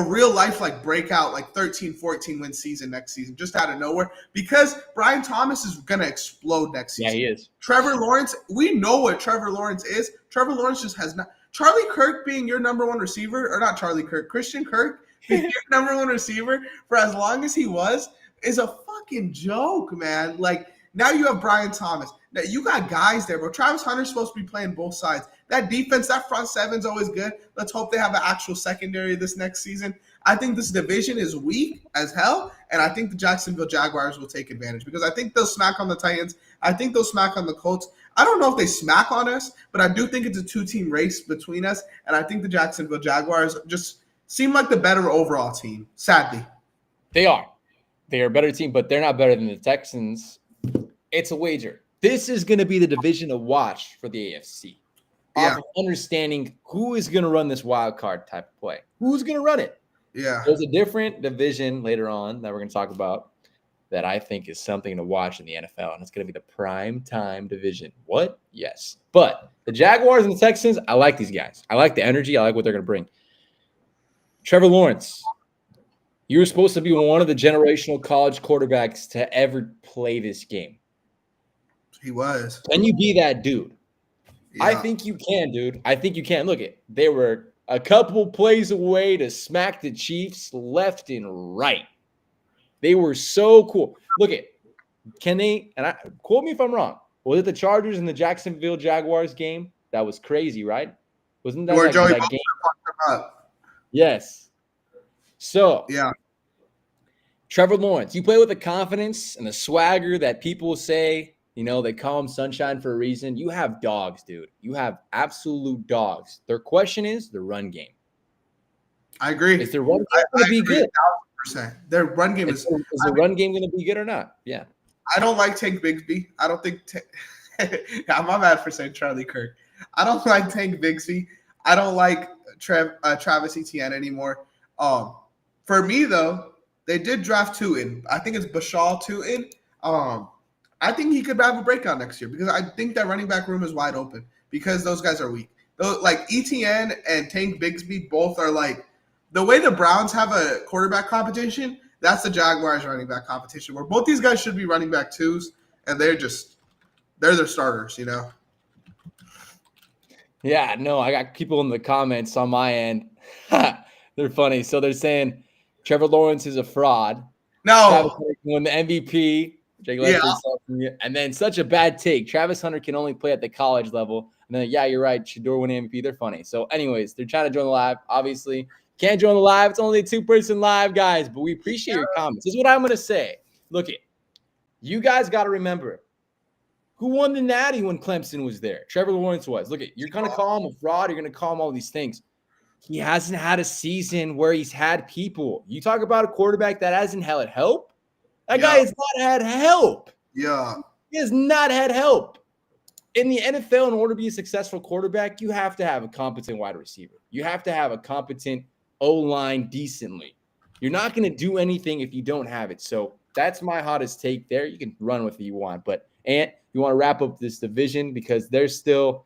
real life like breakout, like 13-14 win season next season, just out of nowhere, because Brian Thomas is going to explode next season. Yeah, he is. Trevor Lawrence, we know what Trevor Lawrence is. Trevor Lawrence just has not. Charlie Kirk being your number one receiver, or not Charlie Kirk, Christian Kirk being your number one receiver for as long as he was is a fucking joke, man. Like, now you have Brian Thomas. Now you got guys there, bro. Travis Hunter's supposed to be playing both sides. That defense, that front seven's always good. Let's hope they have an actual secondary this next season. I think this division is weak as hell, and I think the Jacksonville Jaguars will take advantage because I think they'll smack on the Titans. I think they'll smack on the Colts. I don't know if they smack on us, but I do think it's a 2-team race between us, and I think the Jacksonville Jaguars just seem like the better overall team, sadly. They are. They are a better team, but they're not better than the Texans. It's a wager. This is going to be the division to watch for the AFC. Yeah. Of understanding who is going to run this wild card type of play. Who's going to run it? Yeah. There's a different division later on that we're going to talk about that I think is something to watch in the NFL, and it's going to be the prime time division. What? Yes. But the Jaguars and the Texans, I like these guys. I like the energy. I like what they're going to bring. Trevor Lawrence, you were supposed to be one of the generational college quarterbacks to ever play this game. He was. Can you be that dude? Yeah. I think you can, dude. I think you can. Look, they were a couple plays away to smack the Chiefs left and right. They were so cool. Look, can they? And quote me if I'm wrong. Was it the Chargers and the Jacksonville Jaguars game? That was crazy, right? Wasn't that Where Joey that game? Up. Yes. So yeah. Trevor Lawrence, you play with the confidence and the swagger that people say. They call him sunshine for a reason. You have dogs, dude. You have absolute dogs. Their question is the run game. I agree. Is their run game going to be good? 1,000%. Their run game is the run game going to be good or not? Yeah. I don't like Tank Bigsby. I don't think I'm mad for saying Charlie Kirk. I don't like Tank Bigsby. I don't like Travis Etienne anymore. For me though, they did draft Tootin. I think it's Bashal Tootin. I think he could have a breakout next year because I think that running back room is wide open because those guys are weak. Like Etienne and Tank Bigsby both are like the way the Browns have a quarterback competition, that's the Jaguars running back competition where both these guys should be running back twos and they're their starters, Yeah, no, I got people in the comments on my end. They're funny. So they're saying Trevor Lawrence is a fraud. No. Travis Hunter can win the MVP. And then such a bad take. Travis Hunter can only play at the college level. And then, yeah, you're right. Shador win MVP. They're funny. So anyways, they're trying to join the live. Obviously, can't join the live. It's only a 2-person live, guys. But we appreciate your comments. This is what I'm going to say. Look, you guys got to remember who won the Natty when Clemson was there. Trevor Lawrence was. Look, you're going to call him a fraud. You're going to call him all these things. He hasn't had a season where he's had people. You talk about a quarterback that hasn't had help. That guy has not had help. Yeah. He has not had help. In the NFL, in order to be a successful quarterback, you have to have a competent wide receiver. You have to have a competent O-line decently. You're not going to do anything if you don't have it. So that's my hottest take there. You can run with it you want. But, Ant, you want to wrap up this division because there's still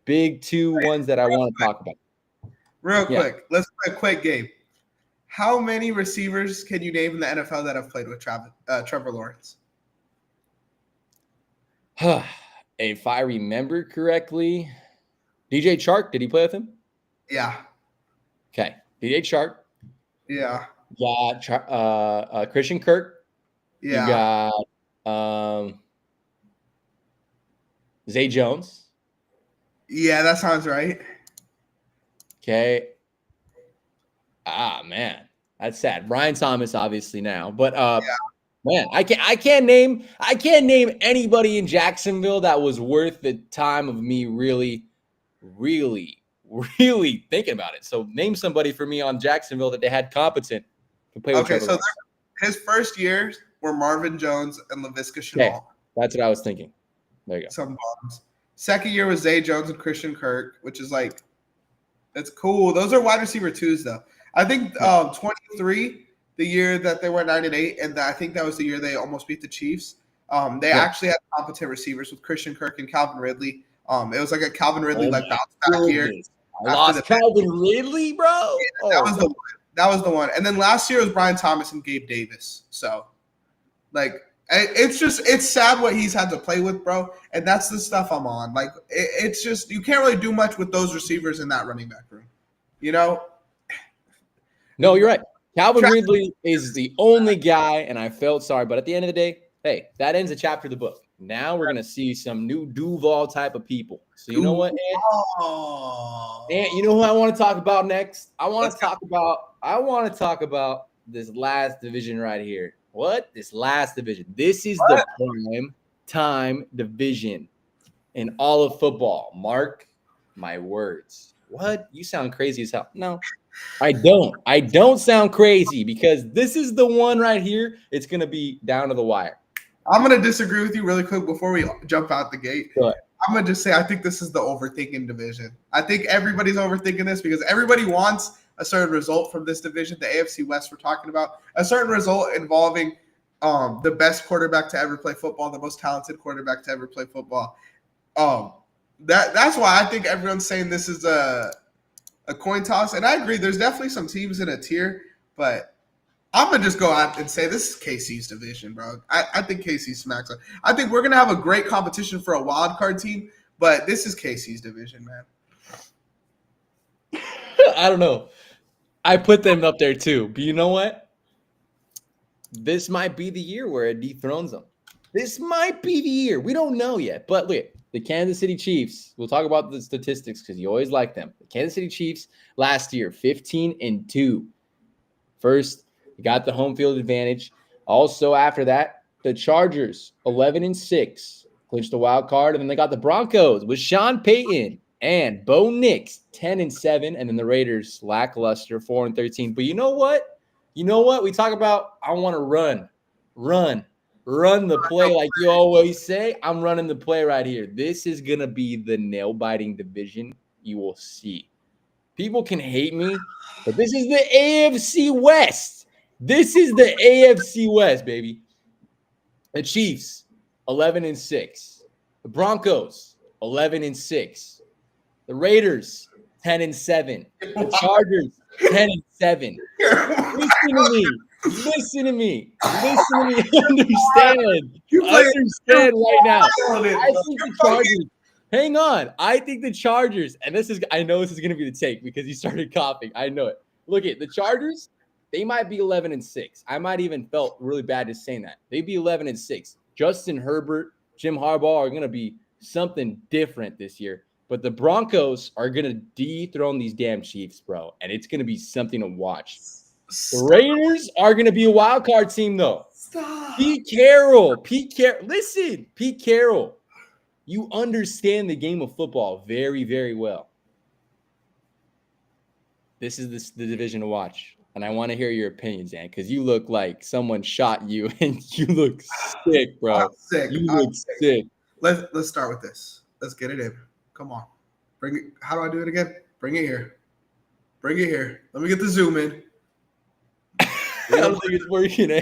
big two ones that I want to talk about. Real quick. Let's play a quick game. How many receivers can you name in the NFL that have played with Trevor Lawrence? If I remember correctly, DJ Chark, did he play with him? Yeah. Okay. DJ Chark. Yeah. Yeah. Christian Kirk. You got Zay Jones. Yeah, that sounds right. Okay. Ah, man. That's sad. Brian Thomas, obviously, now. But man, I can't name anybody in Jacksonville that was worth the time of me really thinking about it. So name somebody for me on Jacksonville that they had competent to play with Okay, Trevor so Lawrence. his first years were Marvin Jones and Laviska Shenault. Okay, that's what I was thinking. There you go. Some bombs. Second year was Zay Jones and Christian Kirk, which is like, that's cool. Those are wide receiver twos, though. I think 23, the year that they were 9-8, and I think that was the year they almost beat the Chiefs. They actually had competent receivers with Christian Kirk and Calvin Ridley. It was like a Calvin Ridley bounce back year. I lost Calvin Ridley, bro. Yeah, that was the one. That was the one. And then last year was Brian Thomas and Gabe Davis. So, like, it's sad what he's had to play with, bro. And that's the stuff I'm on. Like, it's just, you can't really do much with those receivers in that running back room. You know? No, you're right. Calvin Ridley is the only guy, and I felt sorry. But at the end of the day, hey, that ends a chapter of the book. Now we're going to see some new Duval type of people. So you know what, Ant, you know who I want to talk about next? I want to talk about this last division right here. What? This last division. This is the prime time division in all of football. Mark my words. What? You sound crazy as hell. No, I don't. I don't sound crazy because this is the one right here. It's going to be down to the wire. I'm going to disagree with you really quick before we jump out the gate. I'm going to just say I think this is the overthinking division. I think everybody's overthinking this because everybody wants a certain result from this division, the AFC West we're talking about, a certain result involving the best quarterback to ever play football, the most talented quarterback to ever play football. That's why I think everyone's saying this is a coin toss. And I agree, there's definitely some teams in a tier, but I'm going to just go out and say this is KC's division, bro. I think KC smacks it. I think we're going to have a great competition for a wild card team, but this is KC's division, man. I don't know. I put them up there too. But you know what? This might be the year where it dethrones them. This might be the year. We don't know yet. But look, the Kansas City Chiefs, we'll talk about the statistics because you always like them. The Kansas City Chiefs last year, 15-2. First, you got the home field advantage. Also, after that, the Chargers, 11-6, clinched the wild card. And then they got the Broncos with Sean Payton and Bo Nix, 10-7. And then the Raiders, lackluster, 4-13. But you know what? We talk about, I want to run the play like you always say. I'm running the play right here. This is going to be the nail-biting division you will see. People can hate me, but this is the AFC West. This is the AFC West, baby. The Chiefs, 11-6. The Broncos, 11-6. The Raiders, 10-7. The Chargers, 10-7. Listen to me. Understand right now. I think the Chargers. Hang on. I think the Chargers, and I know this is going to be the take because you started coughing. I know it. Look at the Chargers. They might be 11-6. I might even felt really bad just saying that. They'd be 11-6. Justin Herbert, Jim Harbaugh are going to be something different this year. But the Broncos are going to dethrone these damn Chiefs, bro. And it's going to be something to watch. The Raiders are going to be a wild card team, though. Pete Carroll. Listen, Pete Carroll. You understand the game of football very, very well. This is the division to watch. And I want to hear your opinions, Dan, because you look like someone shot you and you look sick, bro. I'm sick. You look sick. Let's start with this. Let's get it in. Come on. Bring it. How do I do it again? Bring it here. Let me get the zoom in. I don't think it's working. I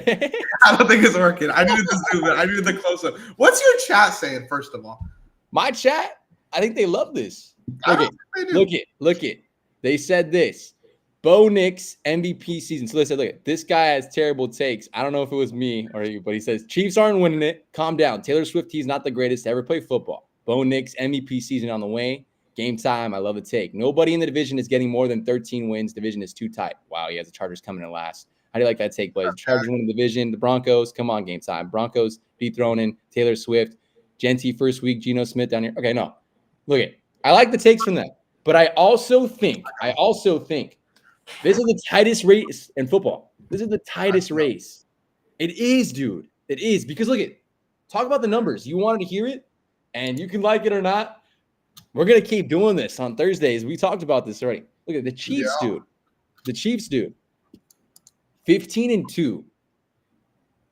don't think it's working. I needed the zoom in. I needed the close up. What's your chat saying, first of all? My chat? I think they love this. Look it. They said this. Bo Nix MVP season. So they said, look, this guy has terrible takes. I don't know if it was me or you, but he says, Chiefs aren't winning it. Calm down. Taylor Swift, he's not the greatest to ever play football. Bo Nix MVP season on the way. Game time. I love the take. Nobody in the division is getting more than 13 wins. Division is too tight. Wow, he has the Chargers coming in last. How do you like that take, Blaze? Chargers win the division. The Broncos, come on, game time. Broncos be thrown in. Taylor Swift, Genty first week. Geno Smith down here. Okay, no. Look at. I like the takes from that, but I also think this is the tightest race in football. This is the tightest race. It is, dude. It is because look at. Talk about the numbers. You wanted to hear it, and you can like it or not. We're gonna keep doing this on Thursdays. We talked about this already. Look at the Chiefs, dude. The Chiefs, dude. 15-2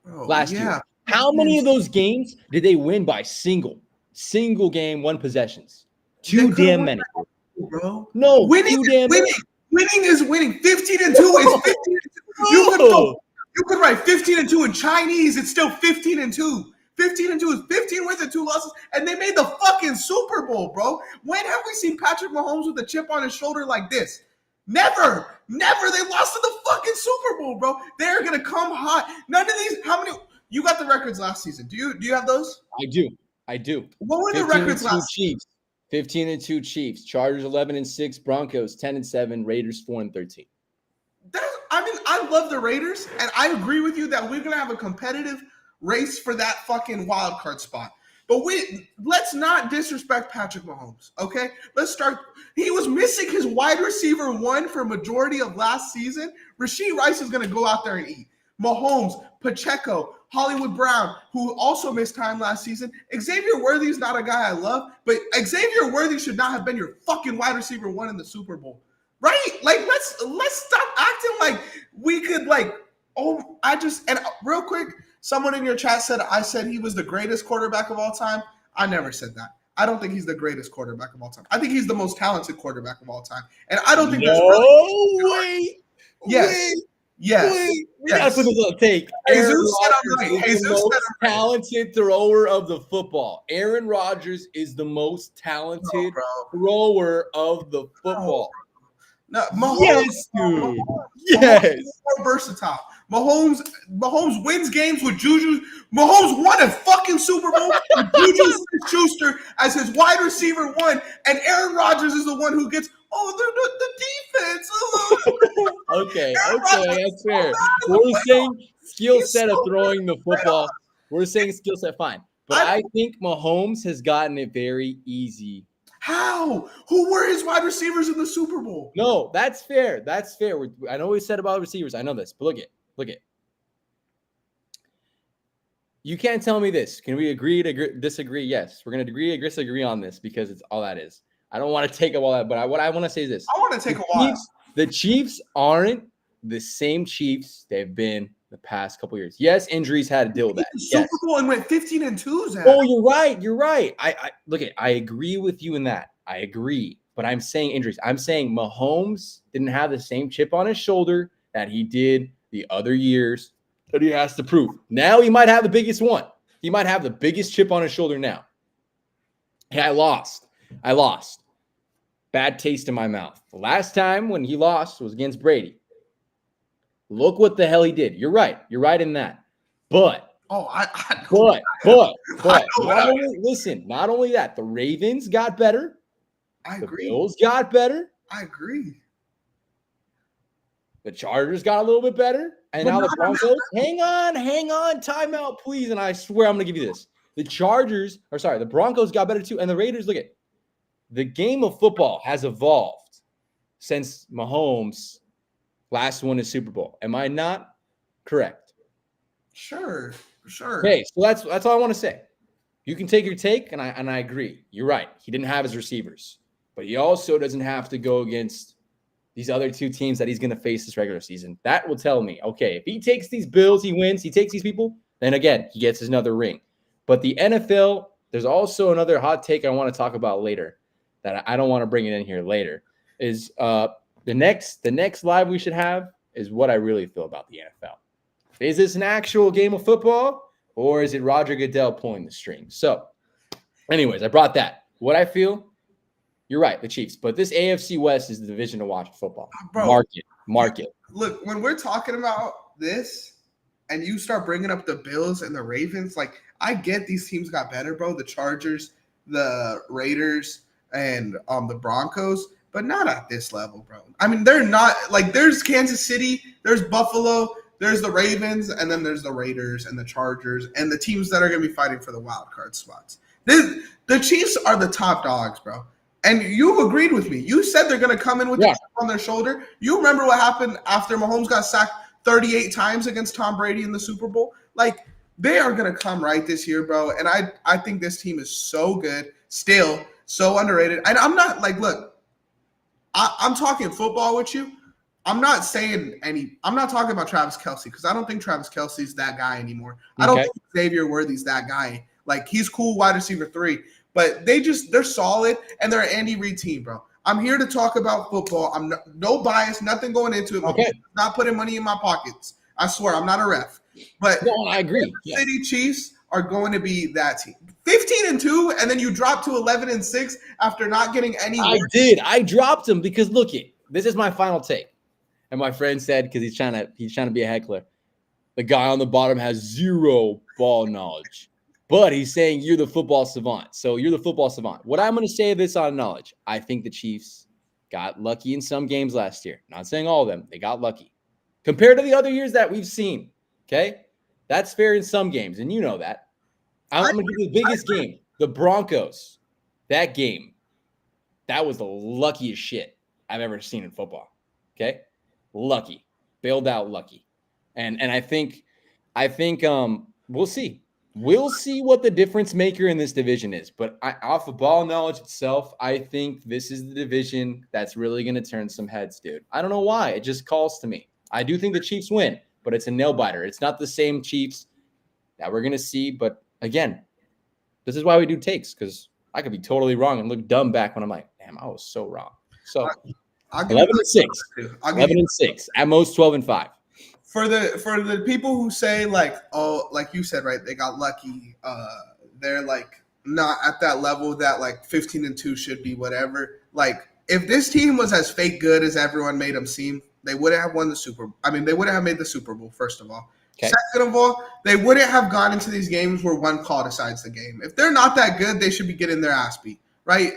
last year. How many of those games did they win by single game, one possessions? Too damn many, bro. No, winning too damn winning. Many. Winning is winning. 15-2 is 15-2. You could write 15-2 in Chinese. It's still 15-2. 15-2 is 15 wins and 2 losses, and they made the fucking Super Bowl, bro. When have we seen Patrick Mahomes with a chip on his shoulder like this? Never. They lost in the fucking Super Bowl, bro. They're gonna come hot. None of these. How many? You got the records last season. Do you have those? I do. What were the records last? Chiefs. 15-2 Chiefs. Chargers 11-6. Broncos 10-7. Raiders 4-13. I love the Raiders, and I agree with you that we're gonna have a competitive race for that fucking wild card spot. But let's not disrespect Patrick Mahomes, okay? Let's start. He was missing his wide receiver 1 for majority of last season. Rashee Rice is going to go out there and eat. Mahomes, Pacheco, Hollywood Brown, who also missed time last season. Xavier Worthy is not a guy I love, but Xavier Worthy should not have been your fucking wide receiver 1 in the Super Bowl, right? Like, let's stop acting like we could and real quick, someone in your chat said I said he was the greatest quarterback of all time. I never said that. I don't think he's the greatest quarterback of all time. I think he's the most talented quarterback of all time. And I don't think there's really Yes. We gotta put this on take. Jesus said I'm right. Jesus said I'm talented thrower of the football. Aaron Rodgers is the most talented thrower of the football. No, Mahomes, yes, dude. Yes. Mahomes is more versatile. Mahomes wins games with Juju. Mahomes won a fucking Super Bowl with Juju Smith-Schuster as his wide receiver 1, and Aaron Rodgers is the one who gets the defense. Okay, that's fair. We're saying skill set of throwing the football. We're saying skill set, fine. But I think Mahomes has gotten it very easy. How? Who were his wide receivers in the Super Bowl? No, that's fair. That's fair. I know we said about receivers. I know this, but look at. You can't tell me this. Can we agree to disagree? Yes, we're going to disagree on this because it's all that is. I don't want to take up all that, but what I want to say is this. I want to take a while. The Chiefs aren't the same Chiefs they've been the past couple years. Yes, injuries had to deal with that. Super Bowl and went 15-2, Zach. Oh, you're right. I agree with you in that. I agree. But I'm saying injuries. I'm saying Mahomes didn't have the same chip on his shoulder that he did the other years that he has to prove. Now he might have the biggest one. He might have the biggest chip on his shoulder now. Hey, I lost. Bad taste in my mouth. The last time when he lost was against Brady. Look what the hell he did. You're right. You're right in that. But not only that, the Ravens got better. I agree. The Bills got better. I agree. The Chargers got a little bit better. And now the Broncos. Hang on. Timeout, please. And I swear I'm going to give you this. The Broncos got better too. And the Raiders, look at the game of football has evolved since Mahomes last won his Super Bowl. Am I not correct? Sure. Okay, so that's all I want to say. You can take your take, and I agree. You're right. He didn't have his receivers. But he also doesn't have to go against these other two teams that he's going to face this regular season. That will tell me, okay, if he takes these Bills, he wins, he takes these people, then again, he gets another ring. But the NFL, there's also another hot take I want to talk about later that I don't want to bring it in here later, is the next live we should have is what I really feel about the NFL. Is this an actual game of football, or is it Roger Goodell pulling the strings? So, anyways, I brought that. What I feel, you're right, the Chiefs. But this AFC West is the division to watch football. Bro, market. Look, when we're talking about this and you start bringing up the Bills and the Ravens, like, I get these teams got better, bro. The Chargers, the Raiders, and the Broncos, but not at this level, bro. I mean, they're not – like, there's Kansas City, there's Buffalo, there's the Ravens, and then there's the Raiders and the Chargers and the teams that are going to be fighting for the wild card spots. The Chiefs are the top dogs, bro. And you agreed with me. You said they're going to come in with the chip on their shoulder. You remember what happened after Mahomes got sacked 38 times against Tom Brady in the Super Bowl? Like, they are going to come right this year, bro. And I think this team is so good, still so underrated. And I'm not like, look, I'm talking football with you. I'm not talking about Travis Kelce because I don't think Travis Kelce's that guy anymore. I don't think Xavier Worthy's that guy. Like, he's cool wide receiver 3, but they're solid and they're an Andy Reid team, bro. I'm here to talk about football. I'm no bias, nothing going into it. Okay. Not putting money in my pockets. I swear, I'm not a ref. But no, I agree. The City Chiefs are going to be that team. 15-2, and then you drop to 11-6 after not getting any. I dropped them because look, this is my final take. And my friend said, because he's trying to be a heckler, the guy on the bottom has zero ball knowledge. But he's saying you're the football savant. So you're the football savant. What I'm going to say this on knowledge, I think the Chiefs got lucky in some games last year. Not saying all of them. They got lucky. Compared to the other years that we've seen. Okay? That's fair in some games, and you know that. I'm going to give you the biggest game. The Broncos. That game. That was the luckiest shit I've ever seen in football. Okay? Lucky. Bailed out lucky. And I think we'll see. We'll see what the difference maker in this division is. But off of ball knowledge itself, I think this is the division that's really going to turn some heads, dude. I don't know why. It just calls to me. I do think the Chiefs win, but it's a nail-biter. It's not the same Chiefs that we're going to see. But, again, this is why we do takes, because I could be totally wrong and look dumb back when I'm like, damn, I was so wrong. So, 11-6. 11-6. At most 12-5. For the people who say, like, oh, like you said, right, they got lucky. They're, like, not at that level that, like, 15-2 should be whatever. Like, if this team was as fake good as everyone made them seem, they wouldn't have won the Super Bowl. I mean, they wouldn't have made the Super Bowl, first of all. Okay. Second of all, they wouldn't have gone into these games where one call decides the game. If they're not that good, they should be getting their ass beat, right?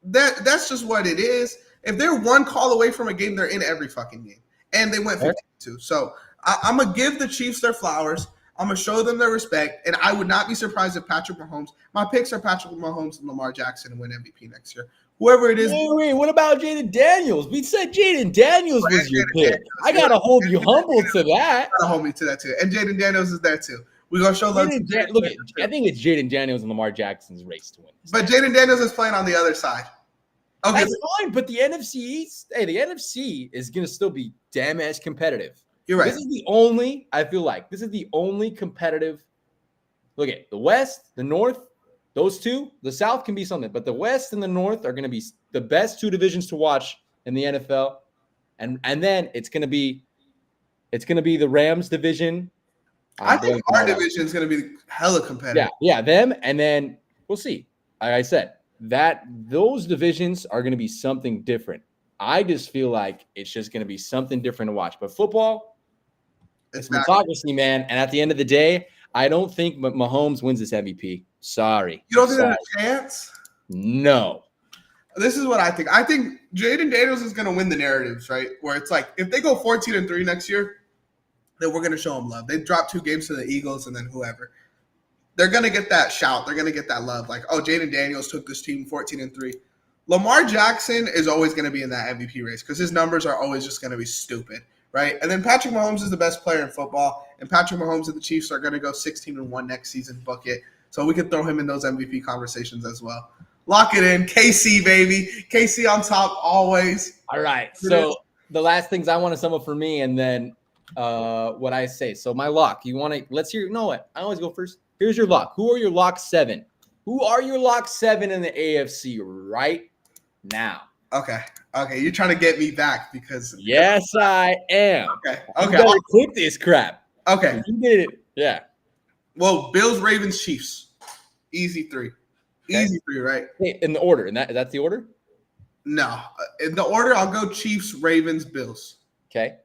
That's just what it is. If they're one call away from a game, they're in every fucking game. And they went 15-2. So I'm going to give the Chiefs their flowers. I'm going to show them their respect. And I would not be surprised if Patrick Mahomes – my picks are Patrick Mahomes and Lamar Jackson to win MVP next year. Whoever it is. Wait, what about Jaden Daniels? We said Jaden Daniels was your pick. I got to hold you humble to that. Got to hold me to that, too. And Jaden Daniels is there, too. We're going to show love. Look, I think it's Jaden Daniels and Lamar Jackson's race to win. But Jaden Daniels is playing on the other side. Okay. That's fine, but the NFC East, the NFC is going to still be damn ass competitive. You're right. This is the only competitive. Look at the West, the North, those two. The South can be something, but the West and the North are going to be the best two divisions to watch in the NFL. And then it's going to be the Rams division. I think our division is going to be hella competitive. Yeah, them, and then we'll see. Like I said, those divisions are going to be something different. I just feel like it's just going to be something different to watch. But football, it's meritocracy, man. And at the end of the day, I don't think Mahomes wins this MVP. Sorry. You don't think there's a chance? No. This is what I think. I think Jaden Daniels is going to win the narratives, right? Where it's like, if they go 14-3 next year, then we're going to show them love. They dropped 2 games to the Eagles and then whoever. They're going to get that shout. They're going to get that love. Like, oh, Jaden Daniels took this team 14-3. Lamar Jackson is always going to be in that MVP race because his numbers are always just going to be stupid, right? And then Patrick Mahomes is the best player in football, and Patrick Mahomes and the Chiefs are going to go 16-1 next season, book it. So we could throw him in those MVP conversations as well. Lock it in. KC, baby. KC on top always. All right. So the last things I want to sum up for me and then what I say. So my lock. You want to – let's hear – you know what? I always go first. Here's your lock. Who are your lock 7? Who are your lock 7 in the AFC right now? Okay. You're trying to get me back because – Yes, I am. Okay. You gotta clip this crap. Okay. You did it. Yeah. Well, Bills, Ravens, Chiefs. Easy 3. Okay. Easy 3, right? Hey, in the order. And that's the order? No. In the order, I'll go Chiefs, Ravens, Bills. Okay.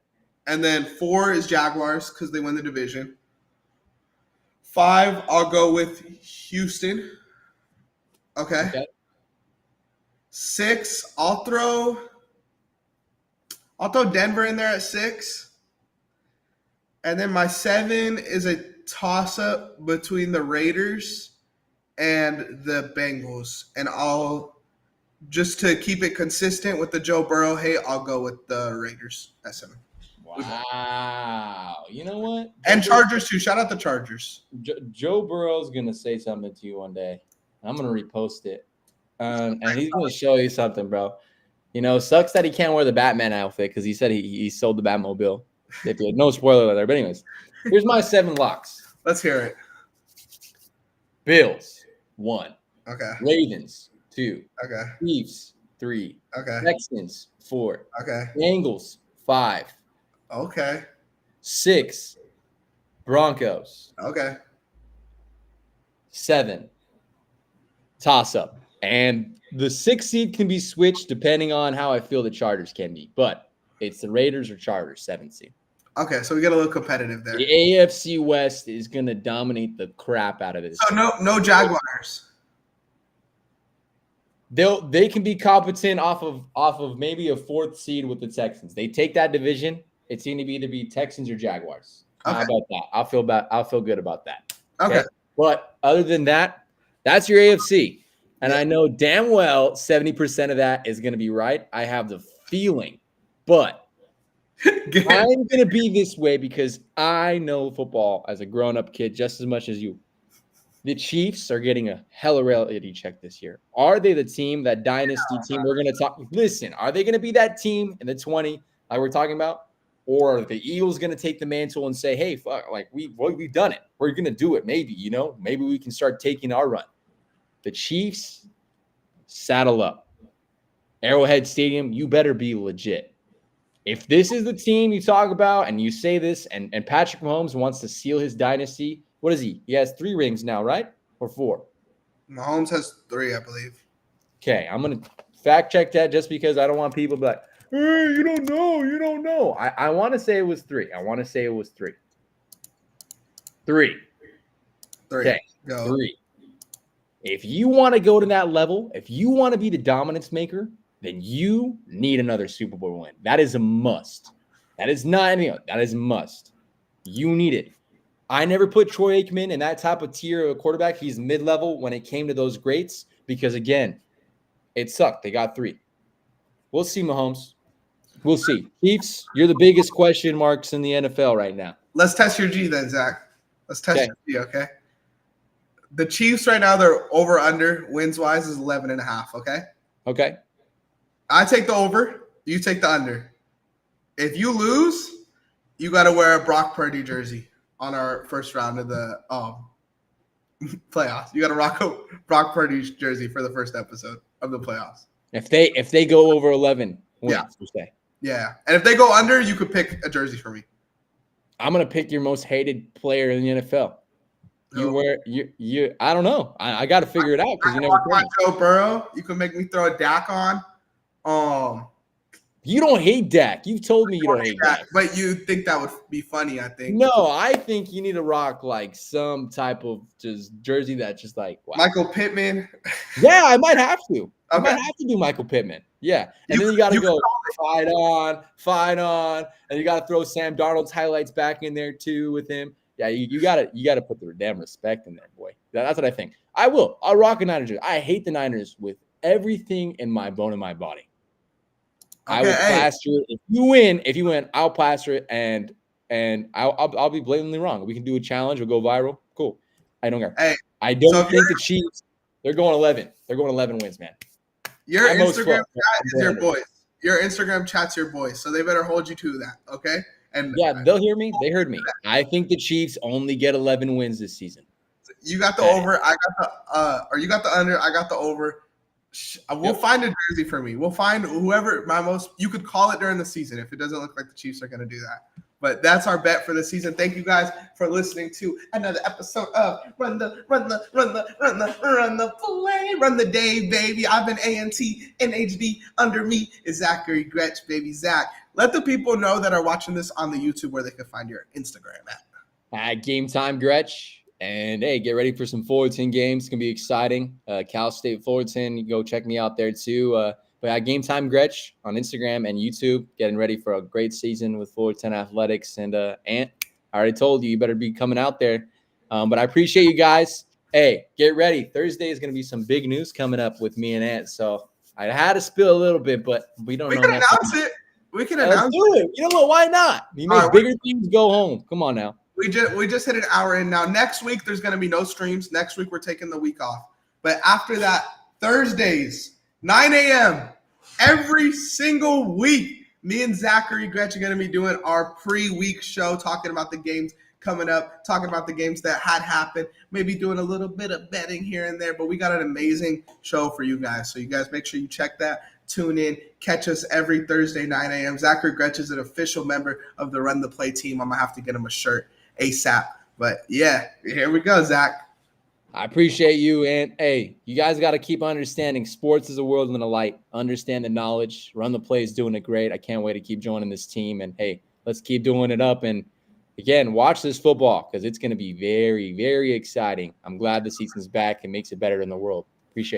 And then 4 is Jaguars because they win the division. 5, I'll go with Houston. Okay. 6, I'll throw Denver in there at 6. And then my 7 is a toss-up between the Raiders and the Bengals. And just to keep it consistent with the Joe Burrow hate, I'll go with the Raiders at 7. Wow. You know what? And Chargers too. Shout out the Chargers. Joe Burrow's going to say something to you one day. I'm going to repost it. And he's going to show you something, bro. You know, sucks that he can't wear the Batman outfit because he said he sold the Batmobile. No spoiler there. But anyways, here's my 7 locks. Let's hear it. Bills, 1. Okay. Ravens, 2. Okay. Chiefs, 3. Okay. Texans, 4. Okay. Bengals, 5. Okay. 6. Broncos. Okay. 7. Toss up. And the 6th seed can be switched depending on how I feel the Chargers can be. But it's the Raiders or Chargers, 7th seed. Okay, so we get a little competitive there. The AFC West is going to dominate the crap out of this. So no Jaguars. They can be competent off of maybe a 4th seed with the Texans. They take that division. It's going to either be Texans or Jaguars. Okay. How about that? I'll feel good about that. Okay. But other than that, that's your AFC. And I know damn well 70% of that is going to be right. I have the feeling. But I'm going to be this way because I know football as a grown-up kid just as much as you. The Chiefs are getting a hella reality check this year. Are they the team, that dynasty team we're going to talk? Listen, are they going to be that team in the 20 like we're talking about? Or are the Eagles going to take the mantle and say, hey, fuck, like we've done it. We're going to do it maybe, you know. Maybe we can start taking our run. The Chiefs, saddle up. Arrowhead Stadium, you better be legit. If this is the team you talk about and you say this and Patrick Mahomes wants to seal his dynasty, what is he? He has 3 rings now, right? Or 4? Mahomes has 3, I believe. Okay, I'm going to fact check that just because I don't want people to be like, hey, you don't know. I want to say it was 3. 3. 3. Okay, Go. 3. If you want to go to that level, if you want to be the dominance maker, then you need another Super Bowl win. That is a must. That is not anything. That is a must. You need it. I never put Troy Aikman in that type of tier of quarterback. He's mid-level when it came to those greats because, again, it sucked. They got 3. We'll see, Mahomes. We'll see. Chiefs, you're the biggest question marks in the NFL right now. Let's test your G then, Zach. Let's test your G, okay? The Chiefs right now, their over-under wins-wise is 11.5, okay? Okay. I take the over. You take the under. If you lose, you got to wear a Brock Purdy jersey on our first round of the playoffs. You got to rock a Brock Purdy jersey for the first episode of the playoffs. If they go over 11 wins, per se. Yeah. And if they go under, you could pick a jersey for me. I'm going to pick your most hated player in the NFL. I don't know. I got to figure it out because you never told me. Joe Burrow. You can make me throw a Dak on. You don't hate Dak. You've told me you don't hate Dak. But you think that would be funny, I think. No, I think you need to rock like some type of just jersey that's just like wow. Michael Pittman. Yeah, I might have to. Okay. I might have to do Michael Pittman. Yeah. And then you got to go fight on. And you got to throw Sam Darnold's highlights back in there too with him. Yeah, you got to put the damn respect in there, boy. That's what I think. I'll rock a Niners jersey. I hate the Niners with everything in my bone in my body. I will plaster it. If you win, I'll plaster it and I'll be blatantly wrong. We can do a challenge. We'll go viral. Cool. I don't care. Hey, I don't think the Chiefs. They're going 11. They're going 11 wins, man. Your Instagram chat is your voice. Your Instagram chat's your voice. So they better hold you to that. Okay. And yeah, they'll hear me. They heard me. I think the Chiefs only get 11 wins this season. You got the over. I got the or you got the under. I got the over. We'll find a jersey for me. We'll find whoever you could call it during the season if it doesn't look like the Chiefs are going to do that. But that's our bet for the season. Thank you guys for listening to another episode of Run the Play, Run the Day, baby. I've been ANT, under me is Zachary Gretsch, baby. Zach, let the people know that are watching this on the YouTube where they can find your Instagram at Game Time Gretsch. And, hey, get ready for some Fullerton games. It's going to be exciting. Cal State Fullerton, you can go check me out there too. But at Game Time Gretsch on Instagram and YouTube, getting ready for a great season with Fullerton Athletics. And I already told you better be coming out there. But I appreciate you guys. Hey, get ready. Thursday is going to be some big news coming up with me and Ant. So I had to spill a little bit, but we don't know. We can announce it. We can Let's announce do it. You know what? Why not? You make bigger things go home. Come on now. We just hit an hour in now. Next week, there's going to be no streams. Next week, we're taking the week off. But after that, Thursdays, 9 a.m., every single week, me and Zachary Gretsch are going to be doing our pre-week show, talking about the games coming up, talking about the games that had happened, maybe doing a little bit of betting here and there. But we got an amazing show for you guys. So you guys make sure you check that. Tune in. Catch us every Thursday, 9 a.m. Zachary Gretsch is an official member of the Run the Play team. I'm going to have to get him a shirt ASAP. But, yeah, here we go, Zach. I appreciate you. And, hey, you guys got to keep understanding sports is a world in the light. Understand the knowledge. Run the Play is doing it great. I can't wait to keep joining this team. And, hey, let's keep doing it up. And, again, watch this football because it's going to be very, very exciting. I'm glad the season's back. It makes it better in the world. Appreciate you.